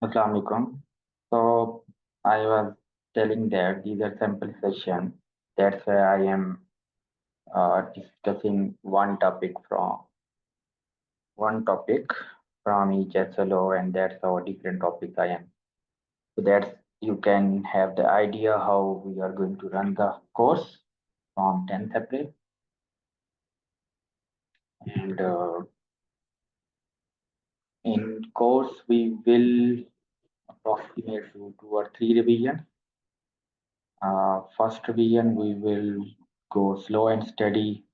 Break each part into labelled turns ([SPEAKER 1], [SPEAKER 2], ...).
[SPEAKER 1] Assalamu alaikum. So I was telling that these are sample session. That's why I am discussing one topic from each SLO, and that's how different topics I am. So that's you can have the idea how we are going to run the course from 10th April, and in course we will approximate to 2 or 3 revisions. First revision we will go slow and steady.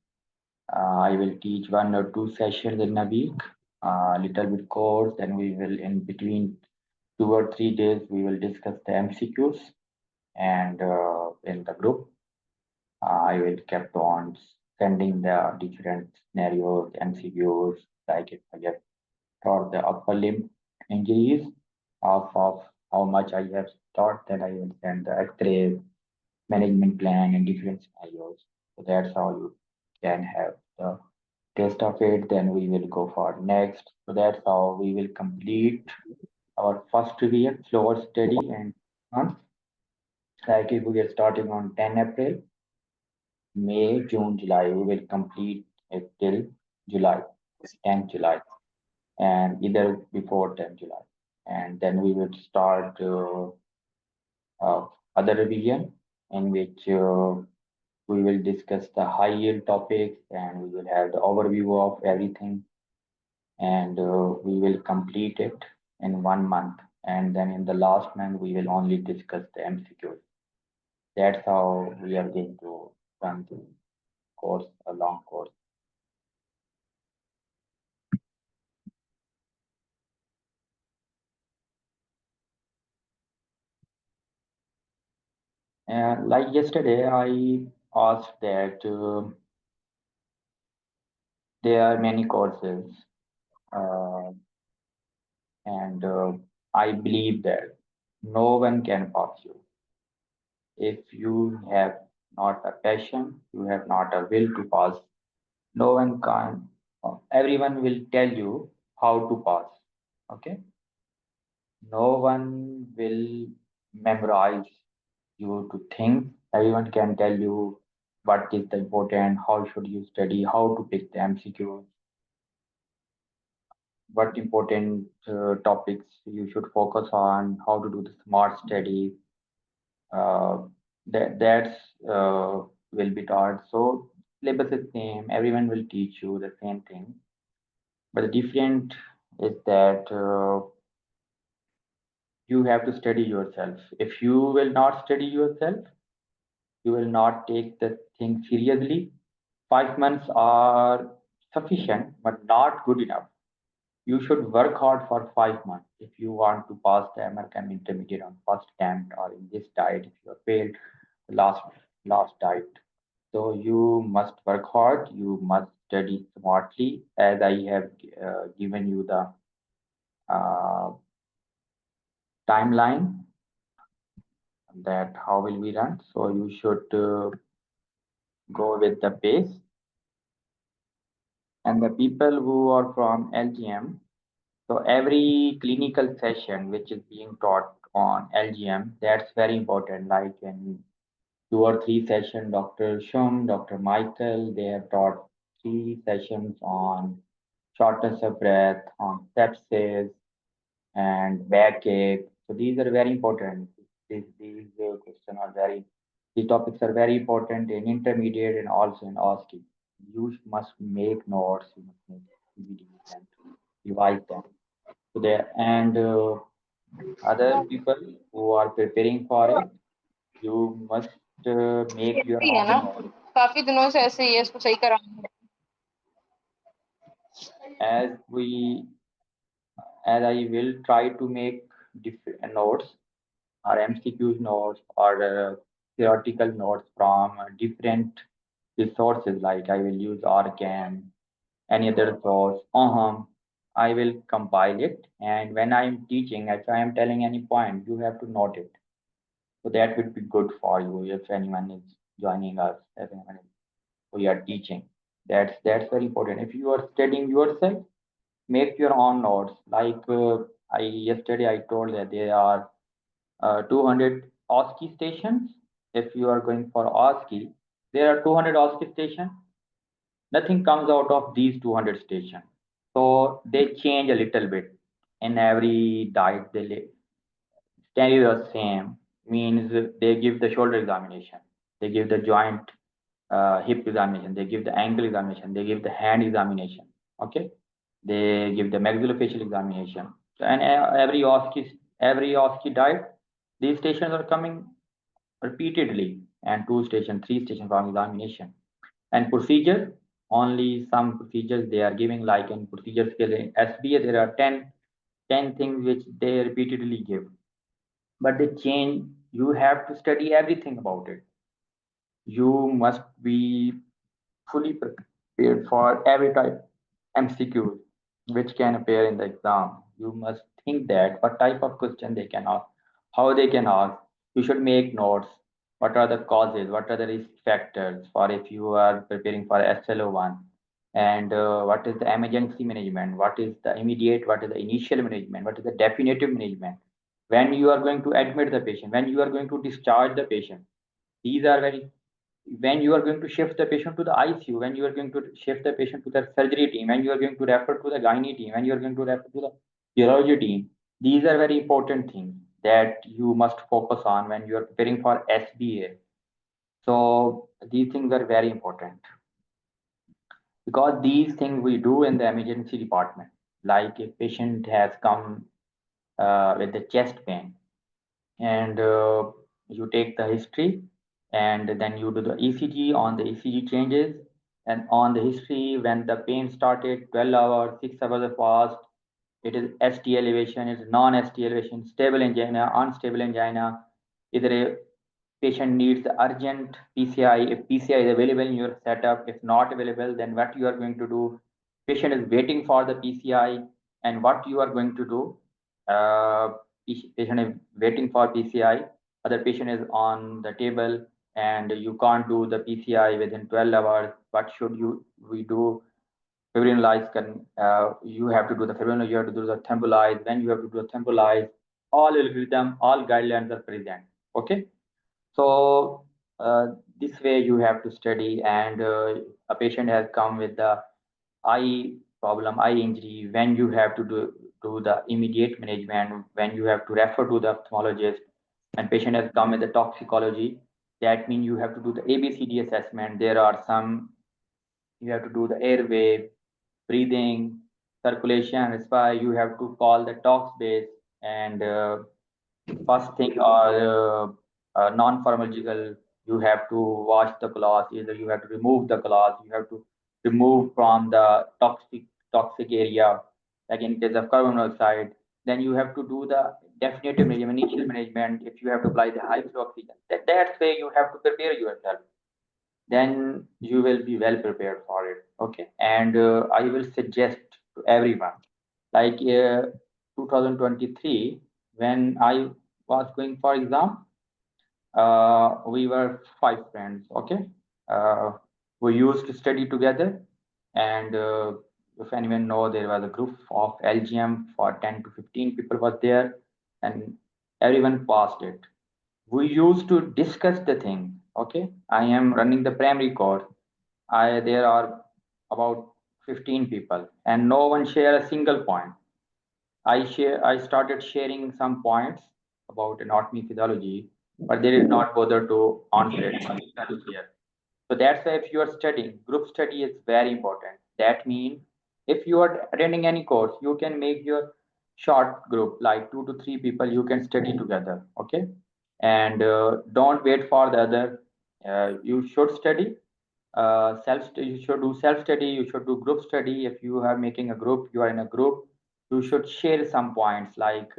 [SPEAKER 1] I will teach 1 or 2 sessions in a week, little bit course, then we will in between 2 or 3 days we will discuss the MCQs, and in the group I will kept on sending the different scenarios, MCQs, like if I get taught the upper limb injuries of how much I have taught, then I will send the X-ray management plan and different scenarios. So that's how you can have the taste of it. Then we will go for next. So that's how we will complete our first revision, slow and steady, and on. Like if we are starting on 10 April, May, June, July, we will complete it till July, 10th July, and either before 10th July. And then we will start uh, other revision in which we will discuss the high yield topics, and we will have the overview of everything, and we will complete it in 1 month, and then in the last month we will only discuss the MCQs. That's how we are going to run the course, a long course. And like yesterday I asked that there are many courses, uh, and I believe that no one can pass you if you have not a passion, you have not a will to pass. No one can. Everyone will tell you how to pass. Okay. No one will memorize you to think. Everyone can tell you what is the important, how should you study, how to pick the MCQs, what important topics you should focus on, how to do the smart study. Uh, that's will be taught. So syllabus is same. Everyone will teach you the same thing. But the different is that you have to study yourself. If you will not study yourself, you will not take the thing seriously. 5 months are sufficient, but not good enough. You should work hard for 5 months if you want to pass the MRCEM intermediate on first attempt, or in this diet if you have failed the last diet. So you must work hard. You must study smartly, as I have given you the uh, timeline that how will we run. So you should go with the pace. And the people who are from LGM, so every clinical session which is being taught on LGM, that's very important. Like in 2 or 3 sessions, Dr. Shum, Dr. Michael, they have taught 3 sessions on shortness of breath, on sepsis, and backache. So these are very important. These questions are very, these topics are very important in intermediate and also in OSCE. You must make notes, you must make PPTs and revise them. So there, and other people who are preparing for it, you must make your
[SPEAKER 2] ही है ना,
[SPEAKER 1] own notes.
[SPEAKER 2] काफी दिनों से ऐसे ही है, इसको सही करा
[SPEAKER 1] As we, as I will try to make different notes, or MCQs notes, or theoretical notes from different resources, like I will use OrCam, any other source. I will compile it, and when I am teaching, if I am telling any point, you have to note it. So that would be good for you if anyone is joining us, if anyone is, we are teaching. That's very important. If you are studying yourself, make your own notes. Like Yesterday I told that there are 200 OSCE stations. If you are going for OSCE, there are 200 OSCE stations. Nothing comes out of these 200 stations. So they change a little bit in every diet. They stay the same. Means they give the shoulder examination, they give the joint hip examination, they give the ankle examination, they give the hand examination. Okay, they give the maxillofacial examination. And every OSCE diet, these stations are coming repeatedly, and 2 station, 3 station for examination. And procedure, only some procedures they are giving, like in procedure scale in SBA, there are 10 things which they repeatedly give. But they change, you have to study everything about it. You must be fully prepared for every type MCQ which can appear in the exam. You must think that what type of question they can ask, how they can ask. You should make notes. What are the causes? What are the risk factors for if you are preparing for SLO one? And what is the emergency management? What is the immediate? What is the initial management? What is the definitive management? When you are going to admit the patient, when you are going to discharge the patient, these are very, when you are going to shift the patient to the ICU, when you are going to shift the patient to the surgery team, when you are going to refer to the gynae team, when you are going to refer to the urology team, these are very important things that you must focus on when you are preparing for SBA. So these things are very important because these things we do in the emergency department. Like a patient has come with the chest pain, and you take the history, and then you do the ECG. On the ECG changes, and on the history, when the pain started, 12 hours, 6 hours of fast, it is ST elevation, it is non-ST elevation, stable angina, unstable angina. Either a patient needs urgent PCI. If PCI is available in your setup, if not available, then what you are going to do? Patient is waiting for the PCI, and what you are going to do? Patient is waiting for PCI. Other patient is on the table, and you can't do the PCI within 12 hours. What should we do? Fibrinolyze can, you have to do the fibrinolyze, you have to do the thrombolize, then you have to do the thrombolize. All algorithm, all guidelines are present. Okay. So this way you have to study, and a patient has come with the eye problem, eye injury, when you have to do the immediate management, when you have to refer to the ophthalmologist, and patient has come with the toxicology, that means you have to do the ABCD assessment. There are some, you have to do the airway, breathing, circulation, respire. You have to call the TOACS base, and first thing are non-pharmacological. You have to wash the cloth. Either you have to remove the cloth, you have to remove from the toxic area, like in case of carbon monoxide. Then you have to do the definitive management, initial management. If you have to apply the high flow oxygen, that's way you have to prepare yourself. Then you will be well prepared for it. Okay, and I will suggest to everyone, like 2023, when I was going for exam, we were 5 friends. Okay, we used to study together, and if anyone know, there was a group of LGM for 10 to 15 people was there, and everyone passed it. We used to discuss the thing. Okay, I am running the primary course. There are about 15 people, and no one share a single point. I started sharing some points about anatomy physiology, but they did not bother to answer it here. So that's why if you are studying, group study is very important. That means if you are attending any course, you can make your short group, like 2 to 3 people, you can study together. Okay, and don't wait for the other. You should study. You should do self study. You should do group study. If you are making a group, you are in a group, you should share some points, like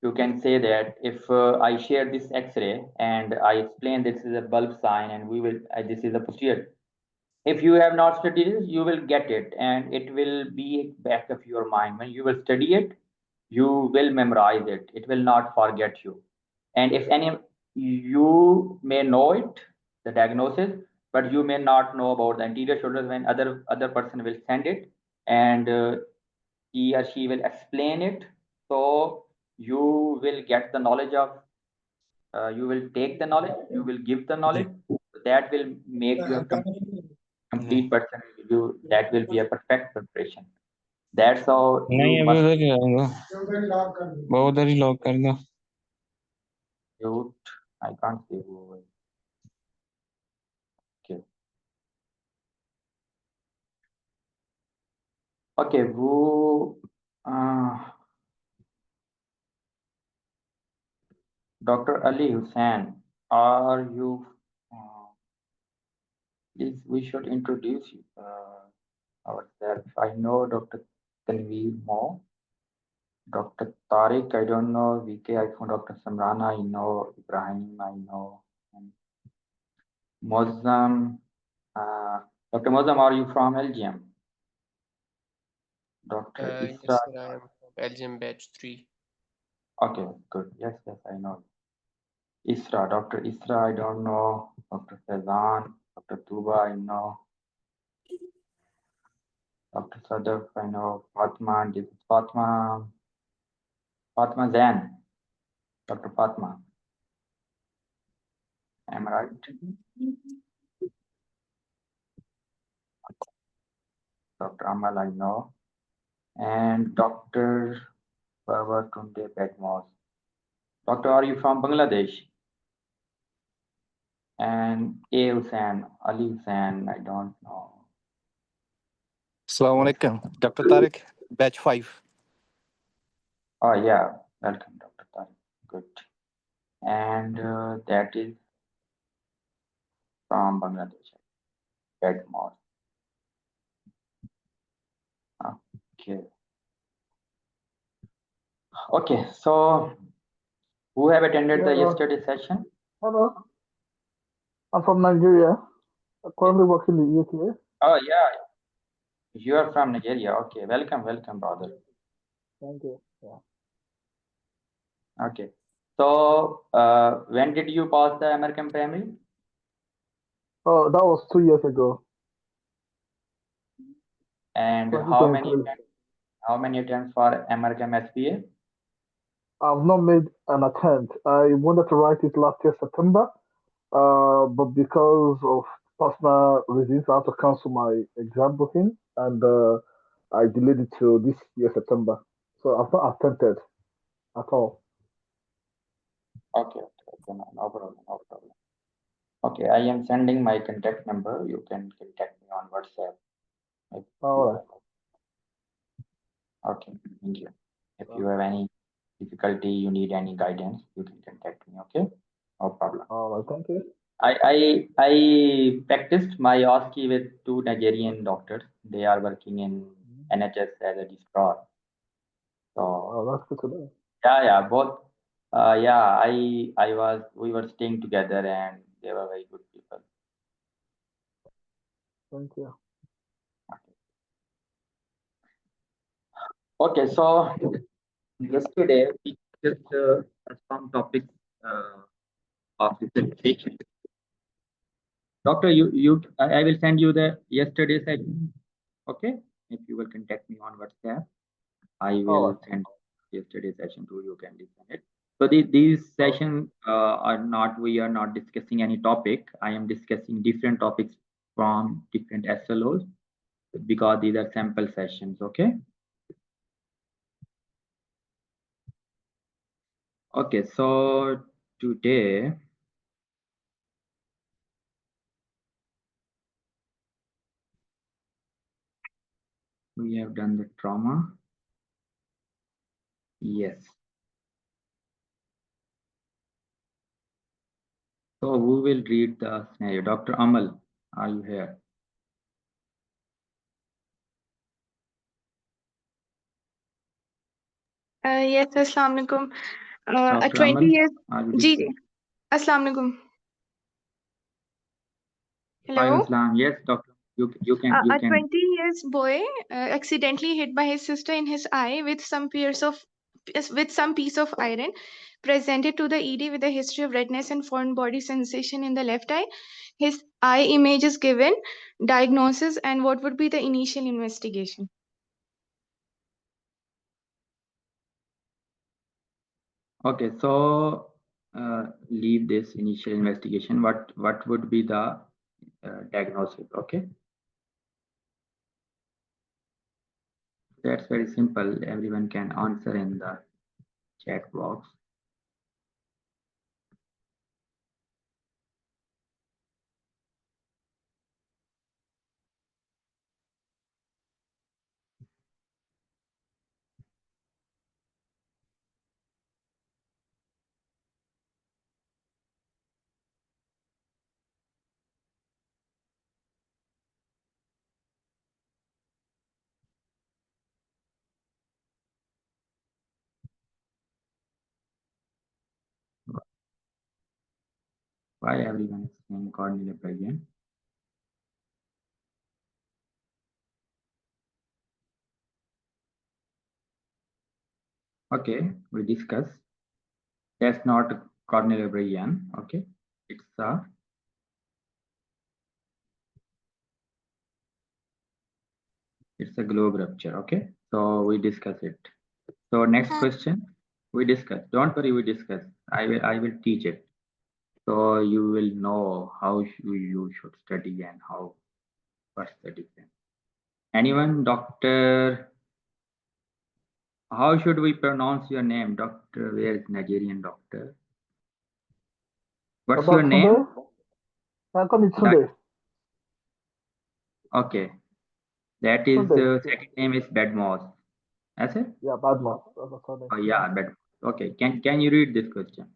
[SPEAKER 1] you can say that if I share this X-ray and I explain this is a bulb sign, and we will this is a posterior. If you have not studied this, you will get it, and it will be back of your mind. When you will study it, you will memorize it. It will not forget you. And if any, you may know it, the diagnosis, but you may not know about the anterior shoulders when other person will send it, and he or she will explain it. So you will get the knowledge of, you will take the knowledge, you will give the knowledge. That will make you a complete person. That will be a perfect preparation. That's how
[SPEAKER 3] नहीं
[SPEAKER 1] you
[SPEAKER 3] अभी
[SPEAKER 1] must
[SPEAKER 3] उधर ही रहूंगा वो उधर ही lock कर दो
[SPEAKER 1] mute. I can't see who. Okay. Okay, who? Dr. Ali Hussain, are you? Please, we should introduce ourselves. I know Dr. Tanveer Mo, Dr. Tariq, I don't know, VK, I know Dr. Samrana, I know Ibrahim, I know. Mozzam, Dr. Mozzam, are you from LGM? Dr.
[SPEAKER 4] Yes,
[SPEAKER 1] Isra.
[SPEAKER 4] sir, I am from Belgium batch 3.
[SPEAKER 1] Okay, good. Yes, I know. Isra, Dr. Isra, I don't know. Dr. Fazan, Dr. Tuba, I know. Dr. Sadaf, I know. Fatma, this is Fatma Zain, Dr. Fatma. Am I right? Dr. Amal, I know. And Dr. Babar Tunde Bedmos. Doctor, are you from Bangladesh? And A. Hussain, Ali Hussain, I don't know.
[SPEAKER 5] Assalamu alaikum. Dr. Tariq, batch 5.
[SPEAKER 1] Oh, yeah. Welcome, Dr. Tariq. Good. And that is from Bangladesh. Bedmos. Okay. Okay, so who have attended the yesterday session?
[SPEAKER 6] Hello. I'm from Nigeria. I currently work in the UK.
[SPEAKER 1] Oh, yeah. You are from Nigeria. Okay. Welcome, brother.
[SPEAKER 6] Thank you. Yeah.
[SPEAKER 1] Okay. So, when did you pass the American primary?
[SPEAKER 6] Oh, that was 2 years ago.
[SPEAKER 1] And how many attempts for American SPA?
[SPEAKER 6] I've not made an attempt. I wanted to write it last year, September, but because of personal reasons, I had to cancel my exam booking, and I delayed it to this year, September. So I've not attempted at all.
[SPEAKER 1] Okay, no problem. Okay, I am sending my contact number. You can contact me on WhatsApp.
[SPEAKER 6] All right.
[SPEAKER 1] Okay, thank you. If you have any difficulty, you need any guidance, you can contact me. Okay, no problem.
[SPEAKER 6] All right, thank you.
[SPEAKER 1] I practiced my OSCE with 2 Nigerian doctors. They are working in NHS as a registrar. So
[SPEAKER 6] that's good to know.
[SPEAKER 1] Yeah, both. We were staying together, and they were very good people.
[SPEAKER 6] Thank you.
[SPEAKER 1] Okay, so yesterday we just some topics of the presentation. Doctor, I will send you the yesterday session. Okay, if you will contact me on WhatsApp, I will send yesterday's session to you. You can listen it. So these sessions we are not discussing any topic. I am discussing different topics from different SLOs because these are sample sessions. Okay. Okay, so today we have done the trauma. Yes. So who will read the scenario? Dr. Amal, are you here?
[SPEAKER 7] Yes, Assalamu alaikum.
[SPEAKER 1] Dr.
[SPEAKER 7] 20
[SPEAKER 1] Amal,
[SPEAKER 7] years.
[SPEAKER 1] are you
[SPEAKER 7] Ji, Assalamu alaikum. Hello.
[SPEAKER 1] Islam? Yes, doctor. You can.
[SPEAKER 7] A 20 years boy accidentally hit by his sister in his eye with some piece of iron, presented to the ED with a history of redness and foreign body sensation in the left eye. His eye image is given, diagnosis, and what would be the initial investigation?
[SPEAKER 1] Okay, so leave this initial investigation. What would be the diagnosis? Okay, that's very simple. Everyone can answer in the chat box. Why everyone is saying corneal abrasion? Okay, we discuss. That's not a corneal abrasion. Okay, it's a globe rupture. Okay, so we discuss it. So next question, we discuss. Don't worry, we discuss. I will teach it. So you will know how you should study and what's the difference. Anyone, doctor? How should we pronounce your name, doctor? Where is Nigerian doctor? What's your name?
[SPEAKER 6] I call it Sunday.
[SPEAKER 1] Okay, that is second name is Badmos. That's it?
[SPEAKER 6] Yeah, Badmos.
[SPEAKER 1] Oh yeah, Badmos. Okay, can you read this question?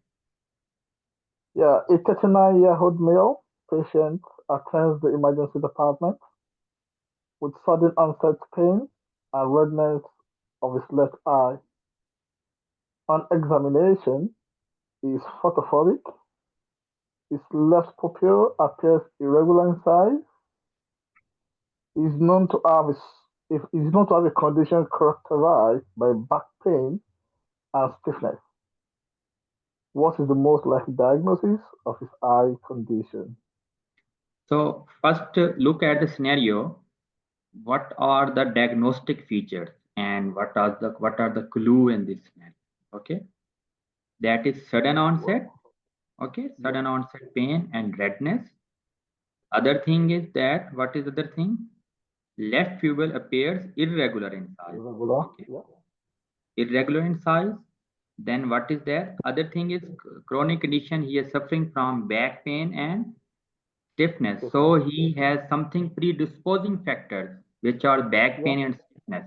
[SPEAKER 6] Yeah, a 39-year-old male patient attends the emergency department with sudden onset pain and redness of his left eye. On examination, he is photophobic. His left pupil appears irregular in size. He is known to have a condition characterized by back pain and stiffness. What is the most likely diagnosis of his eye condition?
[SPEAKER 1] So first look at the scenario. What are the diagnostic features and what are the clue in this scenario? Okay, that is sudden onset. Okay, sudden onset pain and redness. Other thing is that what is the other thing? Left pupil appears irregular in size. Okay. Irregular in size. Then what is there? Other thing is chronic condition. He is suffering from back pain and stiffness. So he has something predisposing factors, which are back pain and stiffness.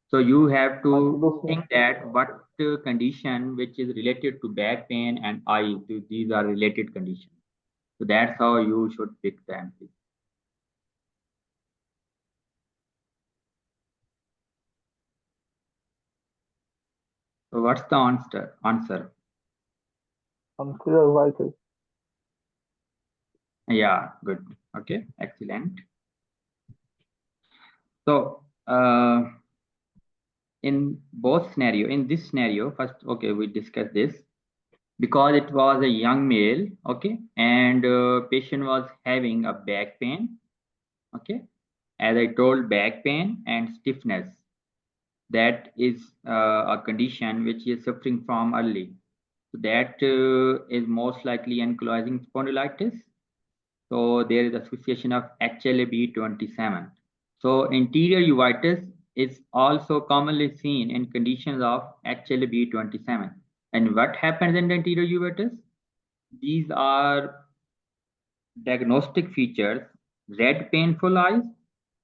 [SPEAKER 1] So you have to think that what condition which is related to back pain and eye, these are related conditions. So that's how you should pick the MP. So what's the answer?
[SPEAKER 6] Unclear.
[SPEAKER 1] Yeah, good. Okay, excellent. So in this scenario, first, okay, we discuss this because it was a young male, okay, and patient was having a back pain, okay, as I told, back pain and stiffness. That is a condition which he is suffering from early. So that is most likely ankylosing spondylitis. So there is association of HLA-B27. So anterior uveitis is also commonly seen in conditions of HLA-B27. And what happens in the anterior uveitis? These are diagnostic features: red painful eyes.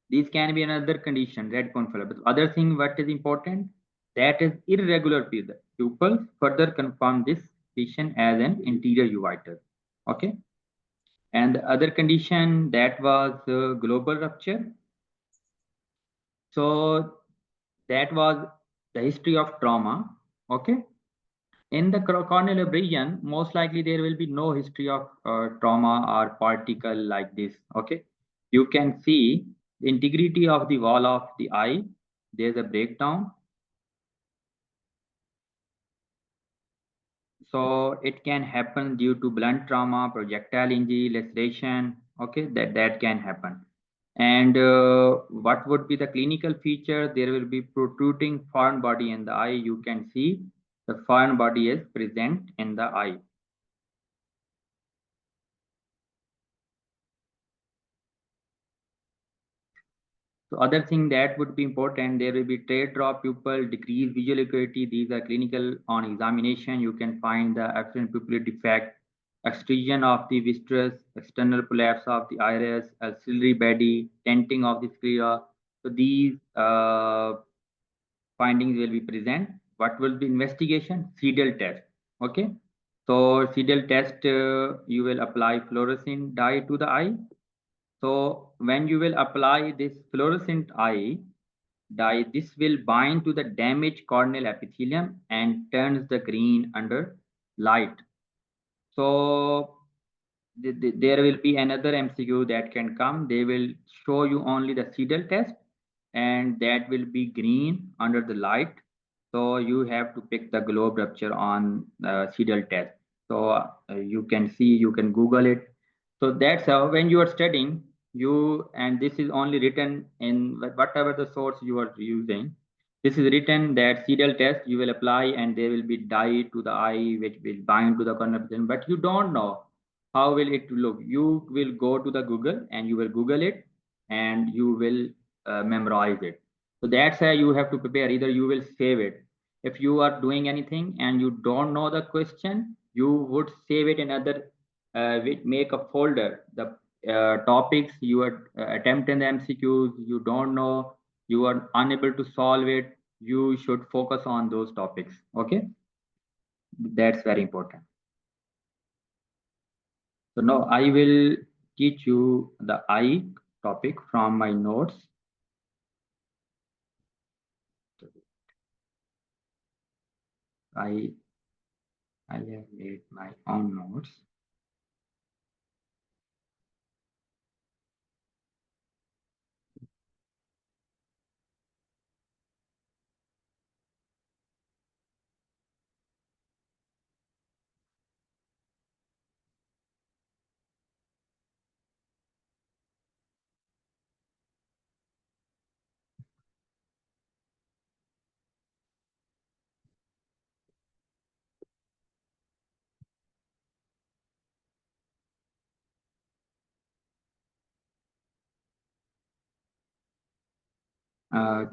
[SPEAKER 1] These can be another condition, red painful eyes. But other thing, what is important? That is irregular pupils. Further confirm this patient as an anterior uveitis. Okay. And the other condition, that was global rupture. So that was the history of trauma. Okay. In the corneal abrasion, most likely there will be no history of trauma or particle like this. Okay. You can see the integrity of the wall of the eye. There's a breakdown. So it can happen due to blunt trauma, projectile injury, laceration. Okay, that can happen. And what would be the clinical feature? There will be protruding foreign body in the eye. You can see the foreign body is present in the eye. So other thing that would be important, there will be tear drop pupil, decreased visual acuity. These are clinical on examination. You can find the absent pupillary defect, extrusion of the vitreous, external collapse of the iris, axillary body, tenting of the sclera. So these findings will be present. What will be investigation? CDL test. Okay. So CDL test, you will apply fluorescent dye to the eye. So when you will apply this fluorescent dye, this will bind to the damaged corneal epithelium and turns the green under light. So there will be another MCQ that can come. They will show you only the CDL test, and that will be green under the light. So you have to pick the globe rupture on CDL test. So you can see, you can Google it. So that's how when you are studying, and this is only written in whatever the source you are using. This is written that CDL test you will apply, and there will be dye to the eye which will bind to the corneal epithelium, but you don't know how will it look. You will go to the Google and you will Google it, and you will memorize it. So that's how you have to prepare. Either you will save it. If you are doing anything and you don't know the question, you would save it in other, make a folder. The topics you are attempting the MCQs, you don't know, you are unable to solve it, you should focus on those topics. Okay, that's very important. So now I will teach you the eye topic from my notes. I have made my own notes.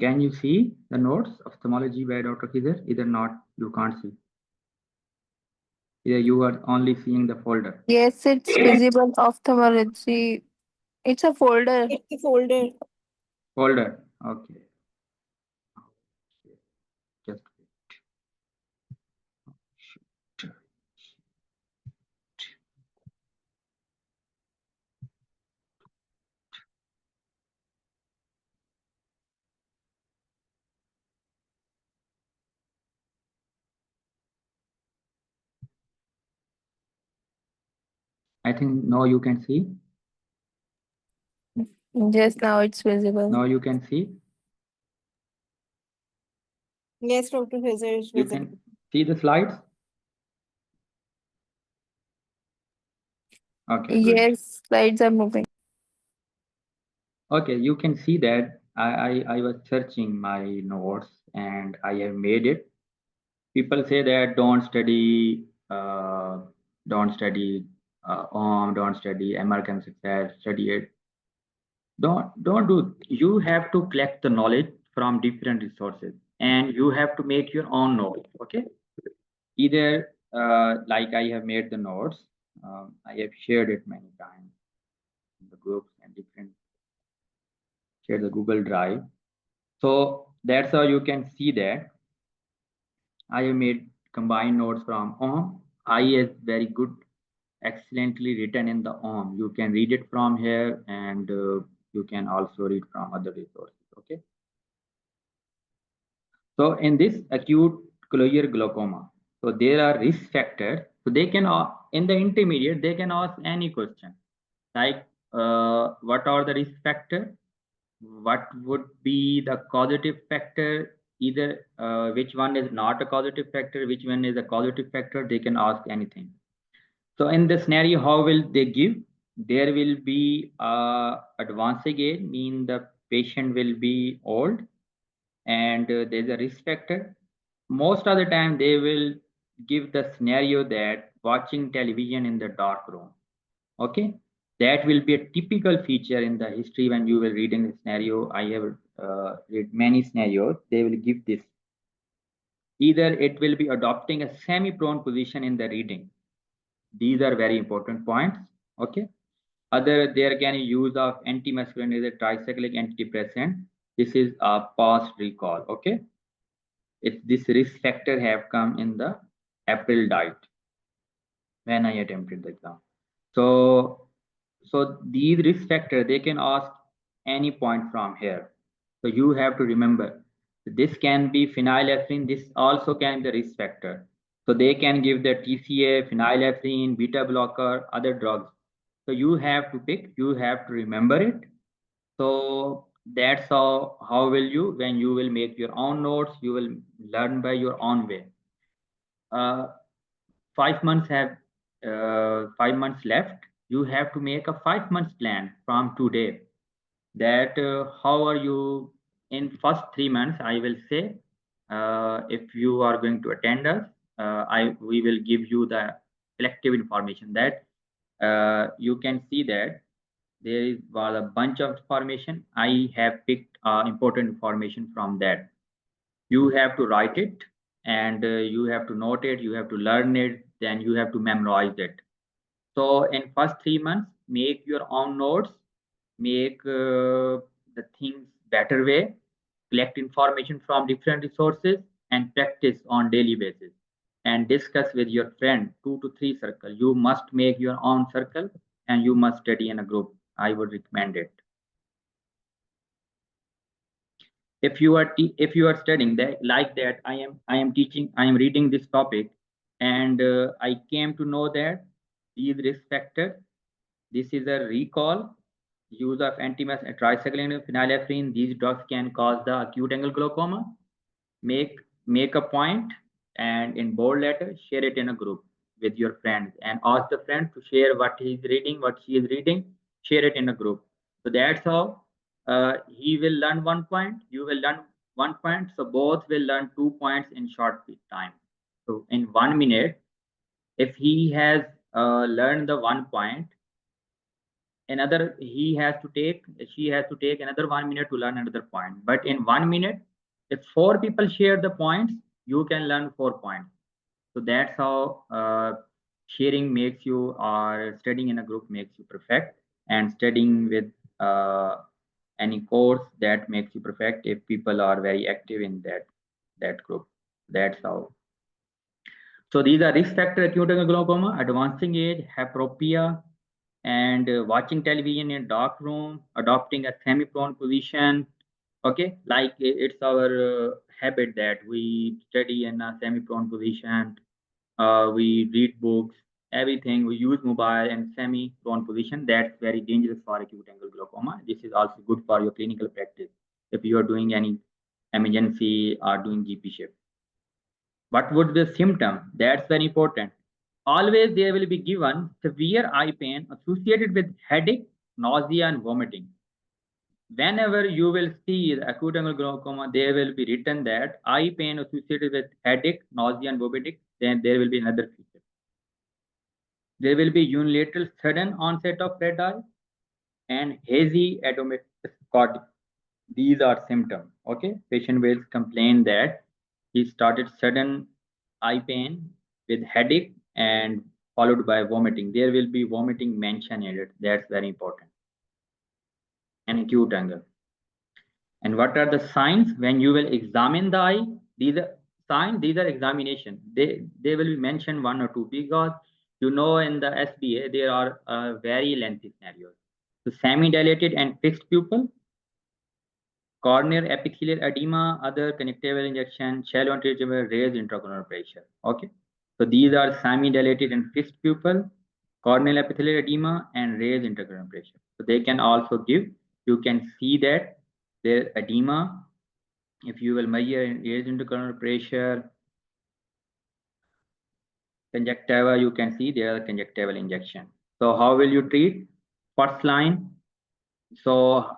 [SPEAKER 1] Can you see the notes? Ophthalmology by Dr. Kizer? Either not, you can't see. Either you are only seeing the folder.
[SPEAKER 2] Yes, it's visible ophthalmology. It's a folder. It's a folder.
[SPEAKER 1] Folder. Okay. Just wait. I think now you can see.
[SPEAKER 2] Just now it's visible.
[SPEAKER 1] Now you can see.
[SPEAKER 2] Yes, Dr. Fraser is
[SPEAKER 1] You can see the slides. Okay. Good.
[SPEAKER 2] Yes, slides are moving.
[SPEAKER 1] Okay, you can see that I was searching my notes and I have made it. People say that don't study OM, don't study MRCM success, study it. Don't do. You have to collect the knowledge from different resources, and you have to make your own notes. Okay. Either like I have made the notes, I have shared it many times in the groups and different. Share the Google Drive. So that's how you can see that I have made combined notes from OM. I is very good, excellently written in the OM. You can read it from here, and you can also read from other resources. Okay. So in this acute closure glaucoma, so there are risk factors. So they can, in the intermediate, they can ask any question like, what are the risk factors? What would be the causative factor? Either which one is not a causative factor, which one is a causative factor, they can ask anything. So in the scenario, how will they give? There will be advanced age, mean the patient will be old, and there's a risk factor. most of the time they will give the scenario that watching television in the dark room. Okay, that will be a typical feature in the history when you will read in the scenario. I have read many scenarios. They will give this. Either it will be adopting a semi-prone position in the reading. These are very important points. Okay. Other, there can use of antimuscarinic tricyclic antidepressant. This is a past recall. Okay. This risk factor have come in the April diet when I attempted the exam. So these risk factors, they can ask any point from here. So you have to remember this can be phenylephrine. This also can be the risk factor. So they can give the TCA, phenylephrine, beta blocker, other drugs. So you have to pick. You have to remember it. So that's how will you, when you will make your own notes, you will learn by your own way. 5 months have 5 months left. You have to make a 5 months plan from today. That how are you in first 3 months? I will say, if you are going to attend us, we will give you the collective information that you can see that there was a bunch of information. I have picked important information from that. You have to write it, and you have to note it, you have to learn it, then you have to memorize it. So in first 3 months, make your own notes, make the things better way, collect information from different resources, and practice on daily basis, and discuss with your friend 2 to 3 circle. You must make your own circle, and you must study in a group. I would recommend it. If you are studying that like that, I am teaching, I am reading this topic, and I came to know that these risk factors, this is a recall, use of tricycline phenylephrine. These drugs can cause the acute angle glaucoma. Make a point, and in bold letter, share it in a group with your friends, and ask the friend to share what he is reading, what she is reading. Share it in a group. So that's how he will learn 1 point, you will learn 1 point. So both will learn 2 points in short time. So in 1 minute, if he has learned the 1 point, another she has to take another 1 minute to learn another point. But in 1 minute, if 4 people share the points, you can learn 4 points. So that's how sharing makes you, or studying in a group makes you perfect, and studying with any course that makes you perfect if people are very active in that group. That's how. So these are risk factor: acute angle glaucoma, advancing age, hyperopia, and watching television in dark room, adopting a semi-prone position. Okay, like it's our habit that we study in a semi-prone position. We read books, everything. We use mobile and semi-prone position. That's very dangerous for acute angle glaucoma. This is also good for your clinical practice if you are doing any emergency or doing GP shift. What would be the symptom? That's very important. Always there will be given severe eye pain associated with headache, nausea, and vomiting. Whenever you will see the acute angle glaucoma, there will be written that eye pain associated with headache, nausea, and vomiting. Then there will be another feature. There will be unilateral sudden onset of red eye and hazy adomescotic. These are symptoms. Okay, patient will complain that he started sudden eye pain with headache and followed by vomiting. There will be vomiting mentioned in it. That's very important. An acute angle. And what are the signs when you will examine the eye? These are signs, these are examination. They will be mentioned 1 or 2, because you know in the SBA there are very lengthy scenarios. So semi-dilated and fixed pupil, corneal epithelial edema, other conjunctival injection, shallow anterior raised intracorneal pressure. Okay, so these are semi-dilated and fixed pupil, corneal epithelial edema, and raised intracorneal pressure. So they can also give. You can see that their edema. If you will measure raised intracorneal pressure, conjunctiva, you can see there are conjunctival injection. So how will you treat? First line. So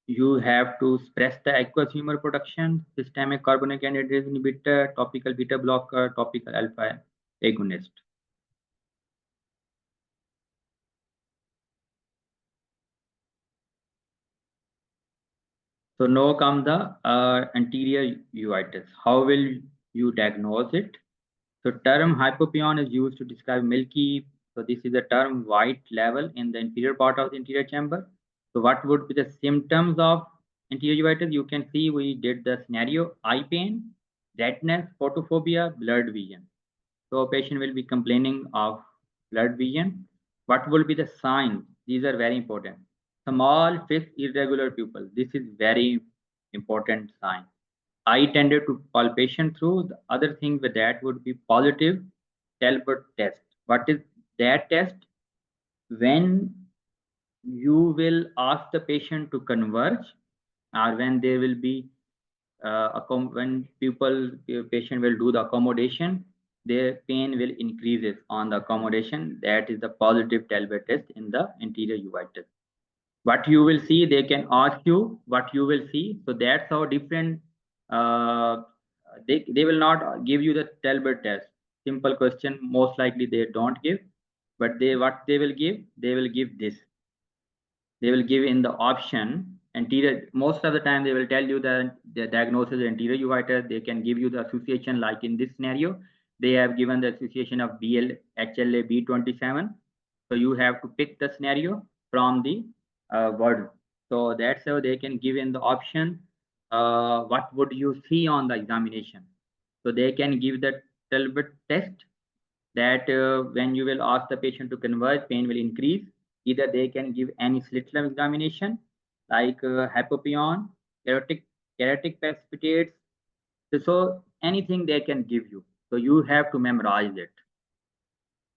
[SPEAKER 1] you have to suppress the aqueous humor production, systemic carbonic anhydrase inhibitor, topical beta blocker, topical alpha agonist. So now come the anterior uveitis. How will you diagnose it? So term hypopion is used to describe milky. So this is the term white level in the inferior part of the anterior chamber. So what would be the symptoms of anterior uveitis? You can see we did the scenario: eye pain, redness, photophobia, blurred vision. So a patient will be complaining of blurred vision. What will be the signs? These are very important. Small fixed irregular pupil. This is very important sign. Eye tended to palpation through. The other thing with that would be positive Talbot test. What is that test? When you will ask the patient to converge, or when there will be when patient will do the accommodation, their pain will increases on the accommodation. That is the positive Talbot test in the anterior uveitis. What you will see, they can ask you what you will see. So that's how different. They will not give you the Talbot test. Simple question, most likely they don't give, but what they will give this. They will give in the option anterior. Most of the time they will tell you that the diagnosis is anterior uveitis. They can give you the association, like in this scenario they have given the association of BL HLA B27. So you have to pick the scenario from the word. So that's how they can give in the option what would you see on the examination. So they can give the Talbot test that when you will ask the patient to converge, pain will increase. Either they can give any slit lamp examination like hypopion, keratic precipitates. So anything they can give you. So you have to memorize it.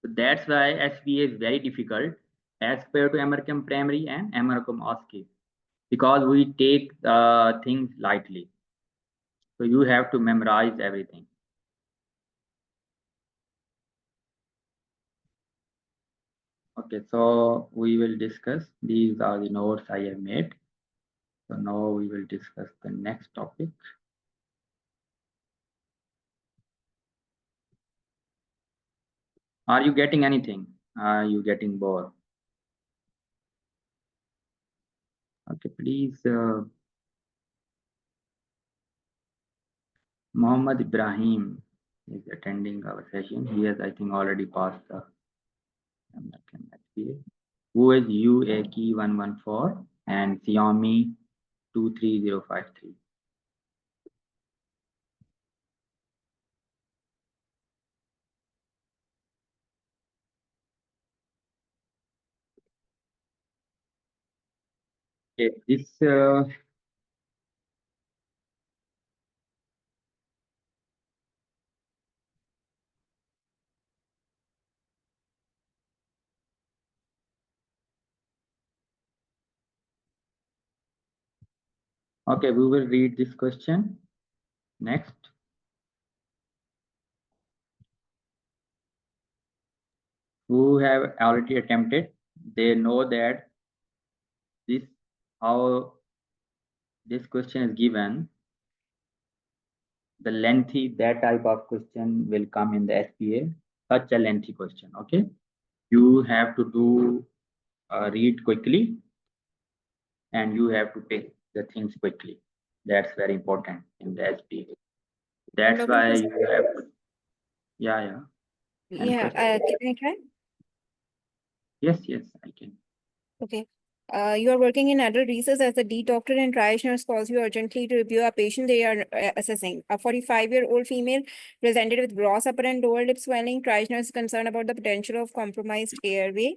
[SPEAKER 1] So that's why SPA is very difficult as compared to MRCEM primary and MRCOM OSCE, because we take things lightly. So you have to memorize everything. Okay, so we will discuss. These are the notes I have made. So now we will discuss the next topic. Are you getting anything? Are you getting bored? Okay, please. Muhammad Ibrahim is attending our session. He has, I think, already passed the MRCEM. Who is UAKey 114 and Xiaomi 23053? Okay, this okay, we will read this question next. Who have already attempted, they know that this how this question is given. The lengthy, that type of question will come in the SPA, such a lengthy question. Okay, you have to do read quickly and you have to pick the things quickly. That's very important in the SPA. That's why you have to, yeah.
[SPEAKER 2] Yeah, can I try?
[SPEAKER 1] Yes, I can.
[SPEAKER 2] Okay. You are working in adult research as a D doctor, and triage nurse calls you urgently to review a patient they are assessing. A 45-year-old female presented with gross upper and lower lip swelling. Triage nurse is concerned about the potential of compromised airway.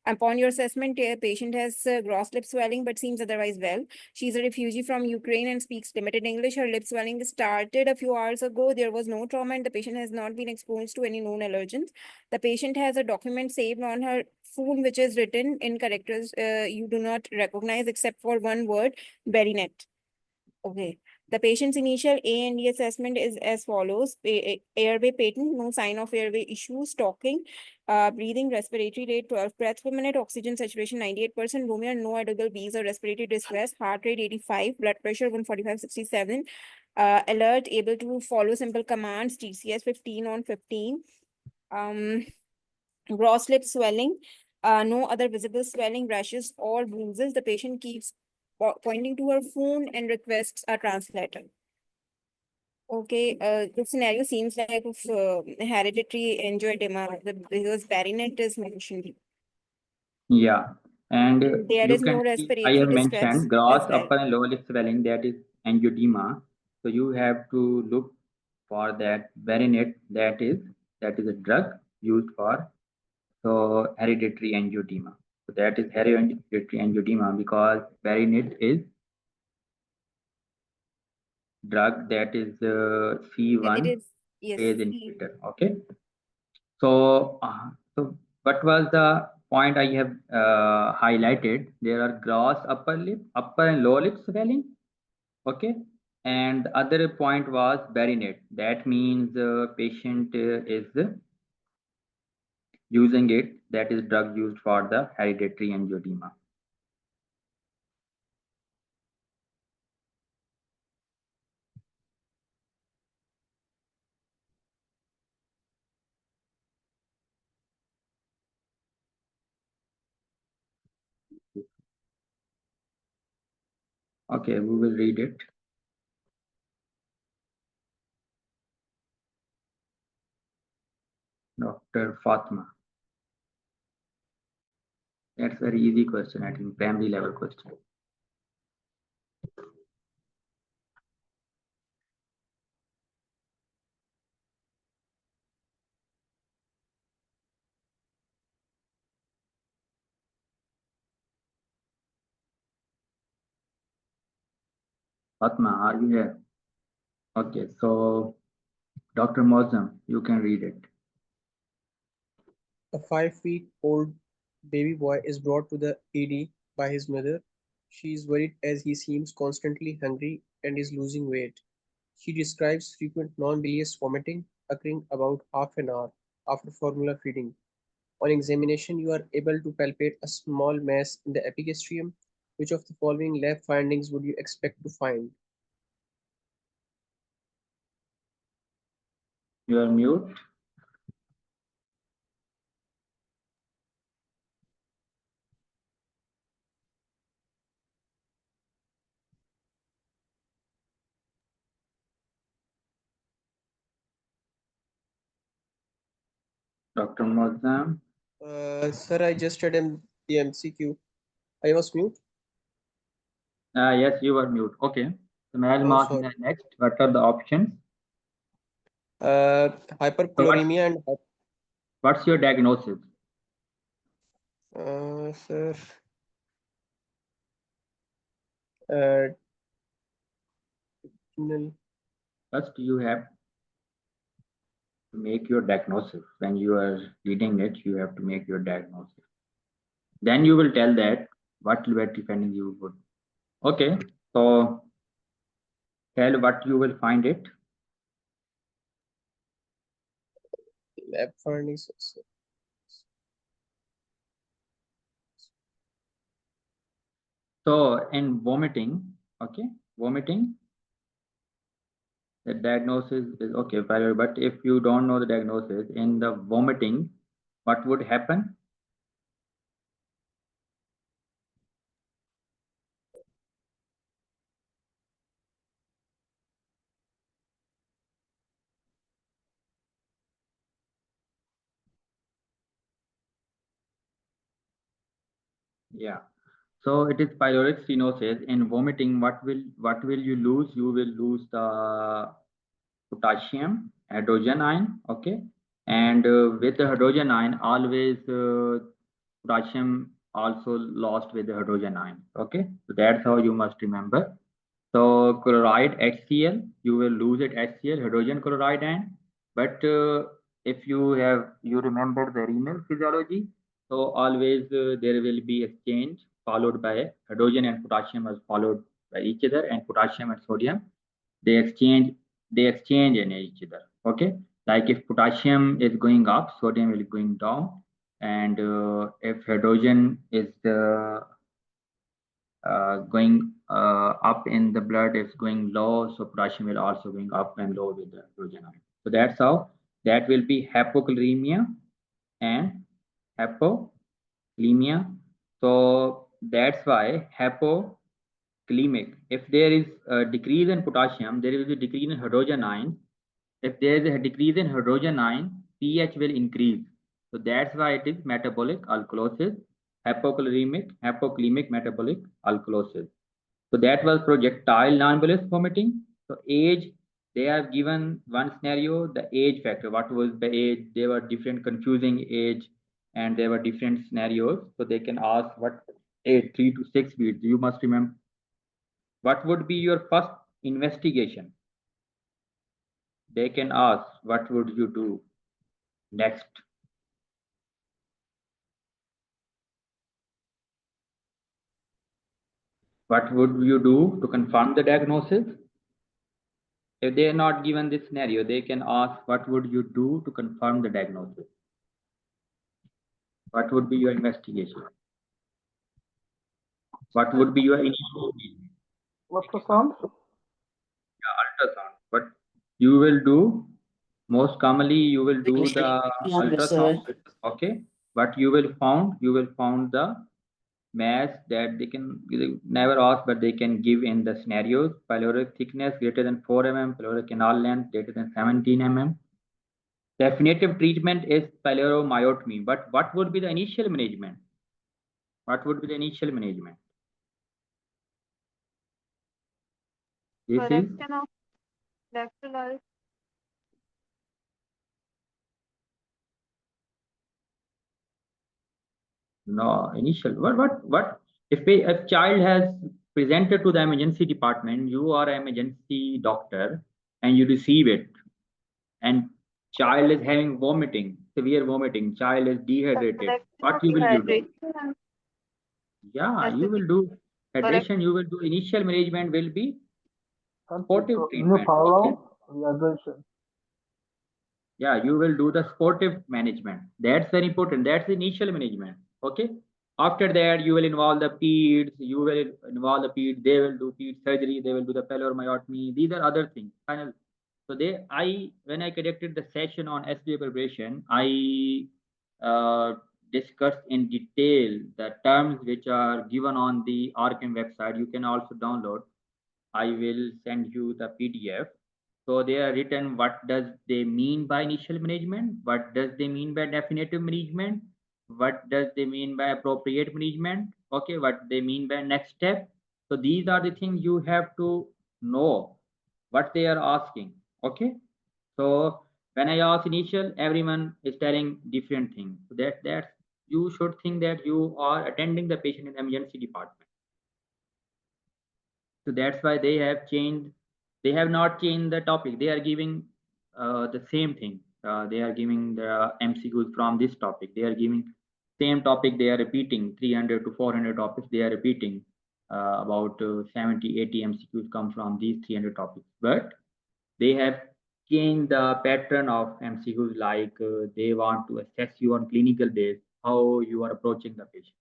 [SPEAKER 2] Upon your assessment, a patient has gross lip swelling but seems otherwise well. She is a refugee from Ukraine and speaks limited English. Her lip swelling started a few hours ago. There was no trauma and the patient has not been exposed to any known allergens. The patient has a document saved on her phone which is written in characters you do not recognize except for one word, Berinet. Okay. The patient's initial A&E assessment is as follows: airway patent, no sign of airway issues, talking, breathing, respiratory rate 12 breaths per minute, oxygen saturation 98%, Romeo, no audible B's or respiratory distress, heart rate 85, blood pressure 145/67, alert, able to follow simple commands, TCS 15 on 15. Gross lip swelling, no other visible swelling, rashes, or bruises. The patient keeps pointing to her phone and requests a translator. Okay, the scenario seems like of hereditary angioedema, because baronet is mentioned.
[SPEAKER 1] Yeah, and
[SPEAKER 2] There
[SPEAKER 1] you
[SPEAKER 2] is no
[SPEAKER 1] can see I
[SPEAKER 2] respiratory
[SPEAKER 1] have
[SPEAKER 2] distress
[SPEAKER 1] mentioned gross,
[SPEAKER 2] as well.
[SPEAKER 1] upper, and lower lip swelling, that is angioedema. So you have to look for that baronet, that is a drug used for hereditary angioedema. So that is hereditary angioedema because baronet is drug that is C1
[SPEAKER 2] It is, yes.
[SPEAKER 1] phase inhibitor. Okay. So, what was the point I have highlighted? There are gross upper lip, upper and lower lip swelling. Okay. And the other point was baronet. That means the patient is using it. That is drug used for the hereditary angioedema. Okay, we will read it. Dr. Fatma. That's a very easy question, I think, primary level question. Fatma, are you here? Okay, so Dr. Mozam, you can read it.
[SPEAKER 4] A 5-week-old baby boy is brought to the ED by his mother. She is worried as he seems constantly hungry and is losing weight. She describes frequent non-bilious vomiting occurring about half an hour after formula feeding. On examination, you are able to palpate a small mass in the epigastrium. Which of the following lab findings would you expect to find?
[SPEAKER 1] You are mute. Dr. Mozam.
[SPEAKER 4] Sir, I just read the MCQ. I was mute.
[SPEAKER 1] Yes, you are mute. Okay. So now I'll
[SPEAKER 4] Oh,
[SPEAKER 1] mark
[SPEAKER 4] sorry.
[SPEAKER 1] next. What are the options?
[SPEAKER 4] Hyperchloremia and
[SPEAKER 1] What's your diagnosis?
[SPEAKER 4] sir, uh, renal-
[SPEAKER 1] First, you have to make your diagnosis. When you are reading it, you have to make your diagnosis. Then you will tell that what lab finding you would. Okay. So tell what you will find it.
[SPEAKER 4] lab findings.
[SPEAKER 1] So in vomiting, okay, vomiting, the diagnosis is okay, but if you don't know the diagnosis in the vomiting, what would happen? Yeah. So it is pyloric stenosis. In vomiting, what will you lose? You will lose the potassium, hydrogen ion, okay? And with the hydrogen ion, always potassium also lost with the hydrogen ion, okay? So that's how you must remember. So chloride HCl, you will lose it HCl, hydrogen chloride ion. But if you remember the renal physiology, so always there will be exchange followed by hydrogen and potassium is followed by each other, and potassium and sodium they exchange in each other. Okay, like if potassium is going up, sodium will going down, and if hydrogen is going up in the blood, is going low, so potassium will also going up and low with the hydrogen ion. So that's how that will be hypokalemia and hypokalemia. So that's why hypokalemic. If there is a decrease in potassium, there will be a decrease in hydrogen ion. If there is a decrease in hydrogen ion, pH will increase. So that's why it is metabolic alkalosis, hypokalemic metabolic alkalosis. So that was projectile non-bolus vomiting. So age, they have given one scenario, the age factor. What was the age? They were different confusing age, and there were different scenarios. So they can ask what age, 3 to 6 weeks. You must remember. What would be your first investigation? They can ask, what would you do next? What would you do to confirm the diagnosis? If they are not given this scenario, they can ask, what would you do to confirm the diagnosis? What would be your investigation? What would be your initial?
[SPEAKER 6] Ultrasound?
[SPEAKER 1] Yeah, ultrasound. But you will do, most commonly you will do the ultrasound. Okay. But you will found the mass that they never ask, but they can give in the scenarios. Pyloric thickness greater than 4 mm, pyloric canal length greater than 17 mm. Definitive treatment is pyloromyotomy. But what would be the initial management? What would be the initial management? This is
[SPEAKER 7] Correction of electrolytes.
[SPEAKER 1] no initial. What if a child has presented to the emergency department, you are an emergency doctor, and you receive it, and child is having vomiting, severe vomiting, child is dehydrated.
[SPEAKER 7] Correction
[SPEAKER 1] What
[SPEAKER 7] of
[SPEAKER 1] you will do?
[SPEAKER 7] dehydration and
[SPEAKER 1] Yeah, you will
[SPEAKER 7] acidity.
[SPEAKER 1] do
[SPEAKER 7] Correct.
[SPEAKER 1] hydration. You will do initial management will be
[SPEAKER 6] And
[SPEAKER 1] sportive
[SPEAKER 6] so, new
[SPEAKER 1] treatment. Okay.
[SPEAKER 6] parallel rehydration.
[SPEAKER 1] Yeah, you will do the sportive management. That's very important. That's the initial management. Okay. After that, you will involve the peds. You will involve the peds. They will do ped surgery. They will do the pyloromyotomy. These are other things. Final. So when I conducted the session on SBA preparation, I discussed in detail the terms which are given on the RPM website. You can also download. I will send you the PDF. So they are written, what does they mean by initial management? What does they mean by definitive management? What does they mean by appropriate management? Okay, what they mean by next step. So these are the things you have to know what they are asking. Okay. So when I ask initial, everyone is telling different things. So that's you should think that you are attending the patient in the emergency department. So that's why they have changed. They have not changed the topic. They are giving the same thing. They are giving the MCQs from this topic. They are giving same topic. They are repeating 300 to 400 topics. They are repeating about 70, 80 MCQs come from these 300 topics. But they have changed the pattern of MCQs, like they want to assess you on clinical base, how you are approaching the patient.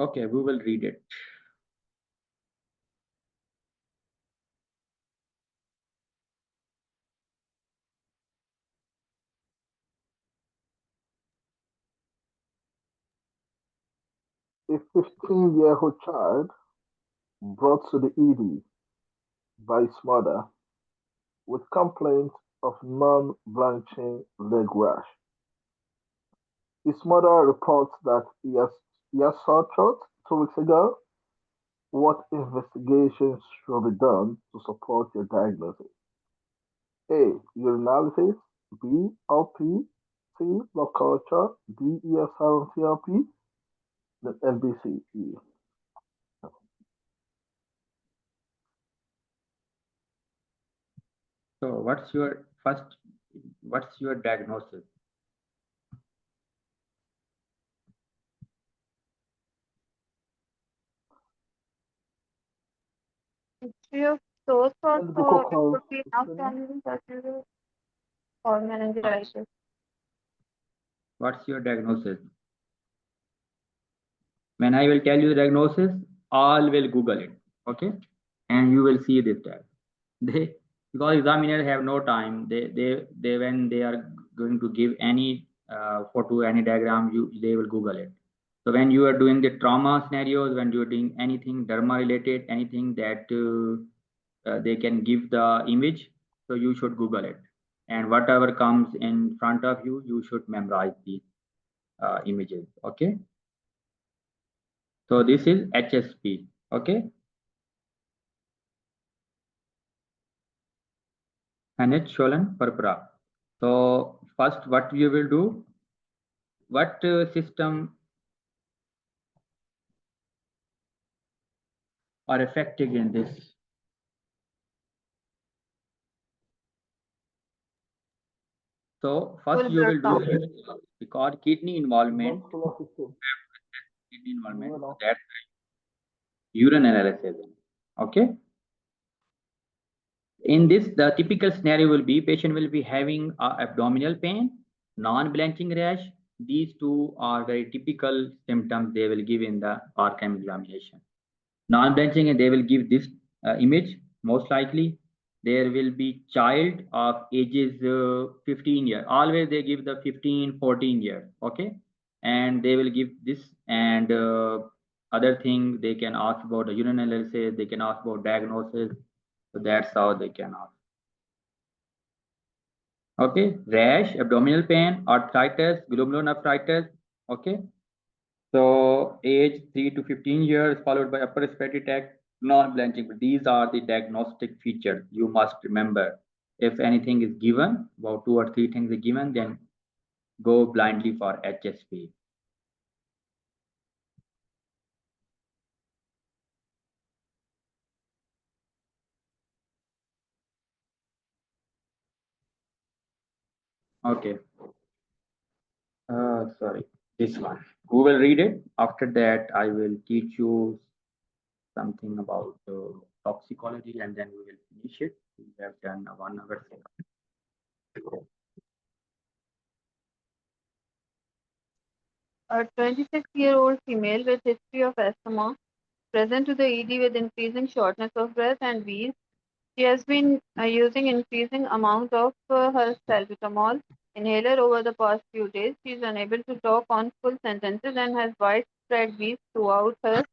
[SPEAKER 1] Okay, we will read it.
[SPEAKER 6] A 15-year-old child brought to the ED by his mother with complaints of non-blanching leg rash. His mother reports that he has sore throat 2 weeks ago. What investigations should be done to support your diagnosis? A. Urinalysis. B. LP. C, blood culture, D, ESR and CRP, then LBCE.
[SPEAKER 1] So what's your diagnosis?
[SPEAKER 2] History of source
[SPEAKER 6] And the
[SPEAKER 2] also
[SPEAKER 6] cocoa
[SPEAKER 2] could be outstanding surgery or meningitis.
[SPEAKER 1] What's your diagnosis? When I will tell you the diagnosis, all will Google it, okay? And you will see this tag. They, because examiners have no time, they when they are going to give any photo, any diagram, they will Google it. So when you are doing the trauma scenarios, when you are doing anything derma related, anything that they can give the image, so you should Google it. And whatever comes in front of you, you should memorize these images, okay? So this is HSP, okay? Hennet swollen purpura. So first, what you will do? What system are affected in this? So first
[SPEAKER 2] Full
[SPEAKER 1] you
[SPEAKER 2] blood
[SPEAKER 1] will do
[SPEAKER 2] count.
[SPEAKER 1] because kidney involvement,
[SPEAKER 6] muscular system.
[SPEAKER 1] so that's urine analysis. Okay. In this, the typical scenario will be patient will be having abdominal pain, non-blanching rash. These two are very typical symptoms they will give in the RCM examination. Non-blanching, and they will give this image. Most likely, there will be child of ages 15 years. Always they give the 15, 14 years. Okay, and they will give this and other thing. They can ask about the urine analysis. They can ask about diagnosis. So that's how they can ask. Okay, rash, abdominal pain, arthritis, glomerulonephritis. Okay, so age 3 to 15 years followed by upper respiratory tract, non-blanching. These are the diagnostic features you must remember. If anything is given, about 2 or 3 things are given, then go blindly for HSP. Okay. Sorry, this one. Who will read it? After that, I will teach you something about toxicology, and then we will finish it. We have done a 1 hour session.
[SPEAKER 2] A 26-year-old female with history of asthma present to the ED with increasing shortness of breath and wheeze. She has been using increasing amount of her salbutamol inhaler over the past few days. She is unable to talk on full sentences and has widespread wheeze throughout her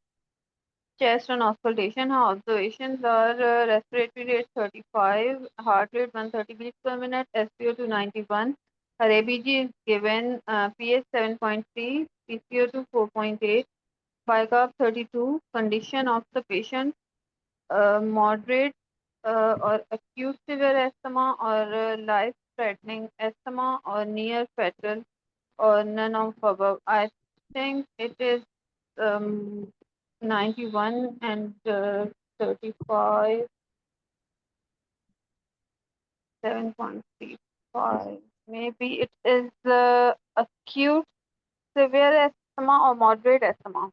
[SPEAKER 2] chest on auscultation. Her observations are respiratory rate 35, heart rate 130 beats per minute, SpO2 91. Her ABG is given pH 7.3, PCO2 4.8, bicarb 32. Condition of the patient moderate or acute severe asthma or life-threatening asthma or near fatal or none of above. I think it is 91 and 35, 7.35. Maybe it is acute severe asthma or moderate asthma.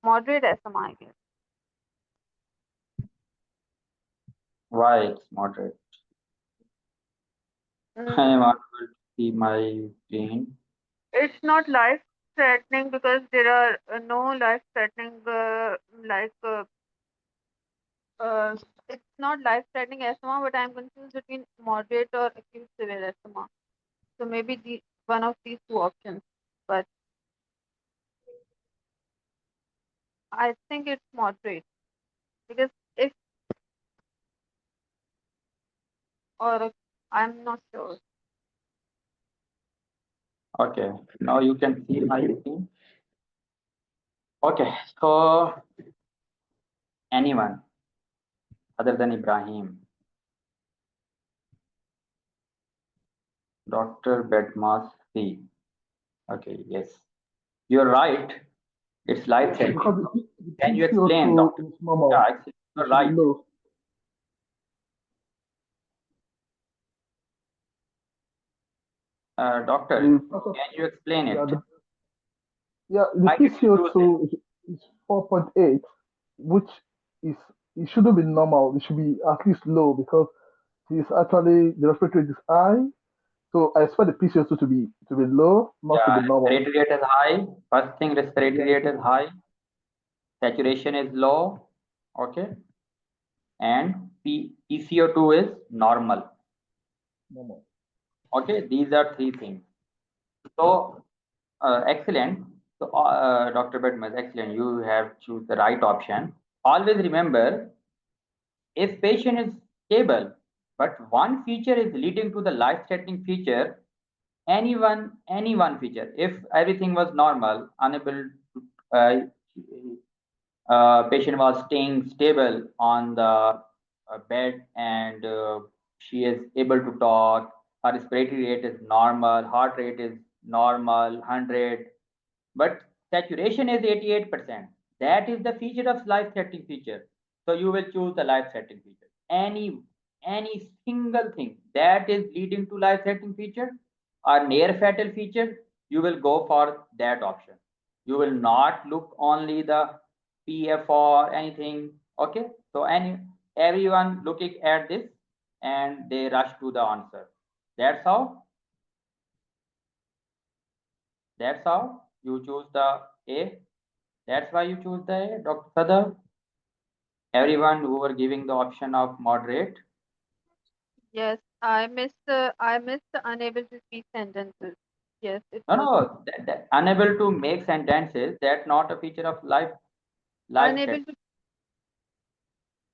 [SPEAKER 2] Moderate asthma, I guess.
[SPEAKER 1] Why it's moderate? I want to see my pain.
[SPEAKER 2] It's not life threatening because there are no life threatening like it's not life threatening asthma, but I'm confused between moderate or acute severe asthma. So maybe the one of these two options, but I think it's moderate because if or I'm not sure.
[SPEAKER 1] Okay, now you can see my thing. Okay, so anyone other than Ibrahim, Dr. Bedmas C. Okay, yes. You're right. It's life threatening.
[SPEAKER 6] Because the
[SPEAKER 1] Can you explain,
[SPEAKER 6] PCO2
[SPEAKER 1] doctor?
[SPEAKER 6] is normal.
[SPEAKER 1] Yeah,
[SPEAKER 6] It
[SPEAKER 1] you're
[SPEAKER 6] should be
[SPEAKER 1] right.
[SPEAKER 6] low.
[SPEAKER 1] Doctor,
[SPEAKER 6] The
[SPEAKER 1] can you explain
[SPEAKER 6] yeah,
[SPEAKER 1] it?
[SPEAKER 6] the
[SPEAKER 1] Why did you choose it?
[SPEAKER 6] PCO2 is 4.8, which is it shouldn't be normal. It should be at least low because it's actually the respiratory rate is high. So I expect the PCO2 to be low, not to
[SPEAKER 1] Yeah,
[SPEAKER 6] be normal.
[SPEAKER 1] respiratory rate is high. First thing, respiratory rate is high. Saturation is low. Okay. And PCO2 is normal.
[SPEAKER 6] Normal.
[SPEAKER 1] Okay, these are three things. So excellent. So Dr. Bedmas, excellent. You have choose the right option. Always remember, if patient is stable, but one feature is leading to the life-threatening feature, any one feature, if everything was normal, unable to, patient was staying stable on the bed and she is able to talk, her respiratory rate is normal, heart rate is normal, 100, but saturation is 88%. That is the feature of life-threatening feature. So you will choose the life-threatening feature. Any single thing that is leading to life-threatening feature or near fatal feature, you will go for that option. You will not look only the PF or anything. Okay. So everyone looking at this and they rush to the answer. That's how. That's how you choose the A. That's why you choose the A, Dr. Sadar. Everyone who were giving the option of moderate.
[SPEAKER 8] Yes, I missed the unable to speak sentences. Yes, it was
[SPEAKER 1] No, that unable to make sentences. That's not a feature of life.
[SPEAKER 8] unable to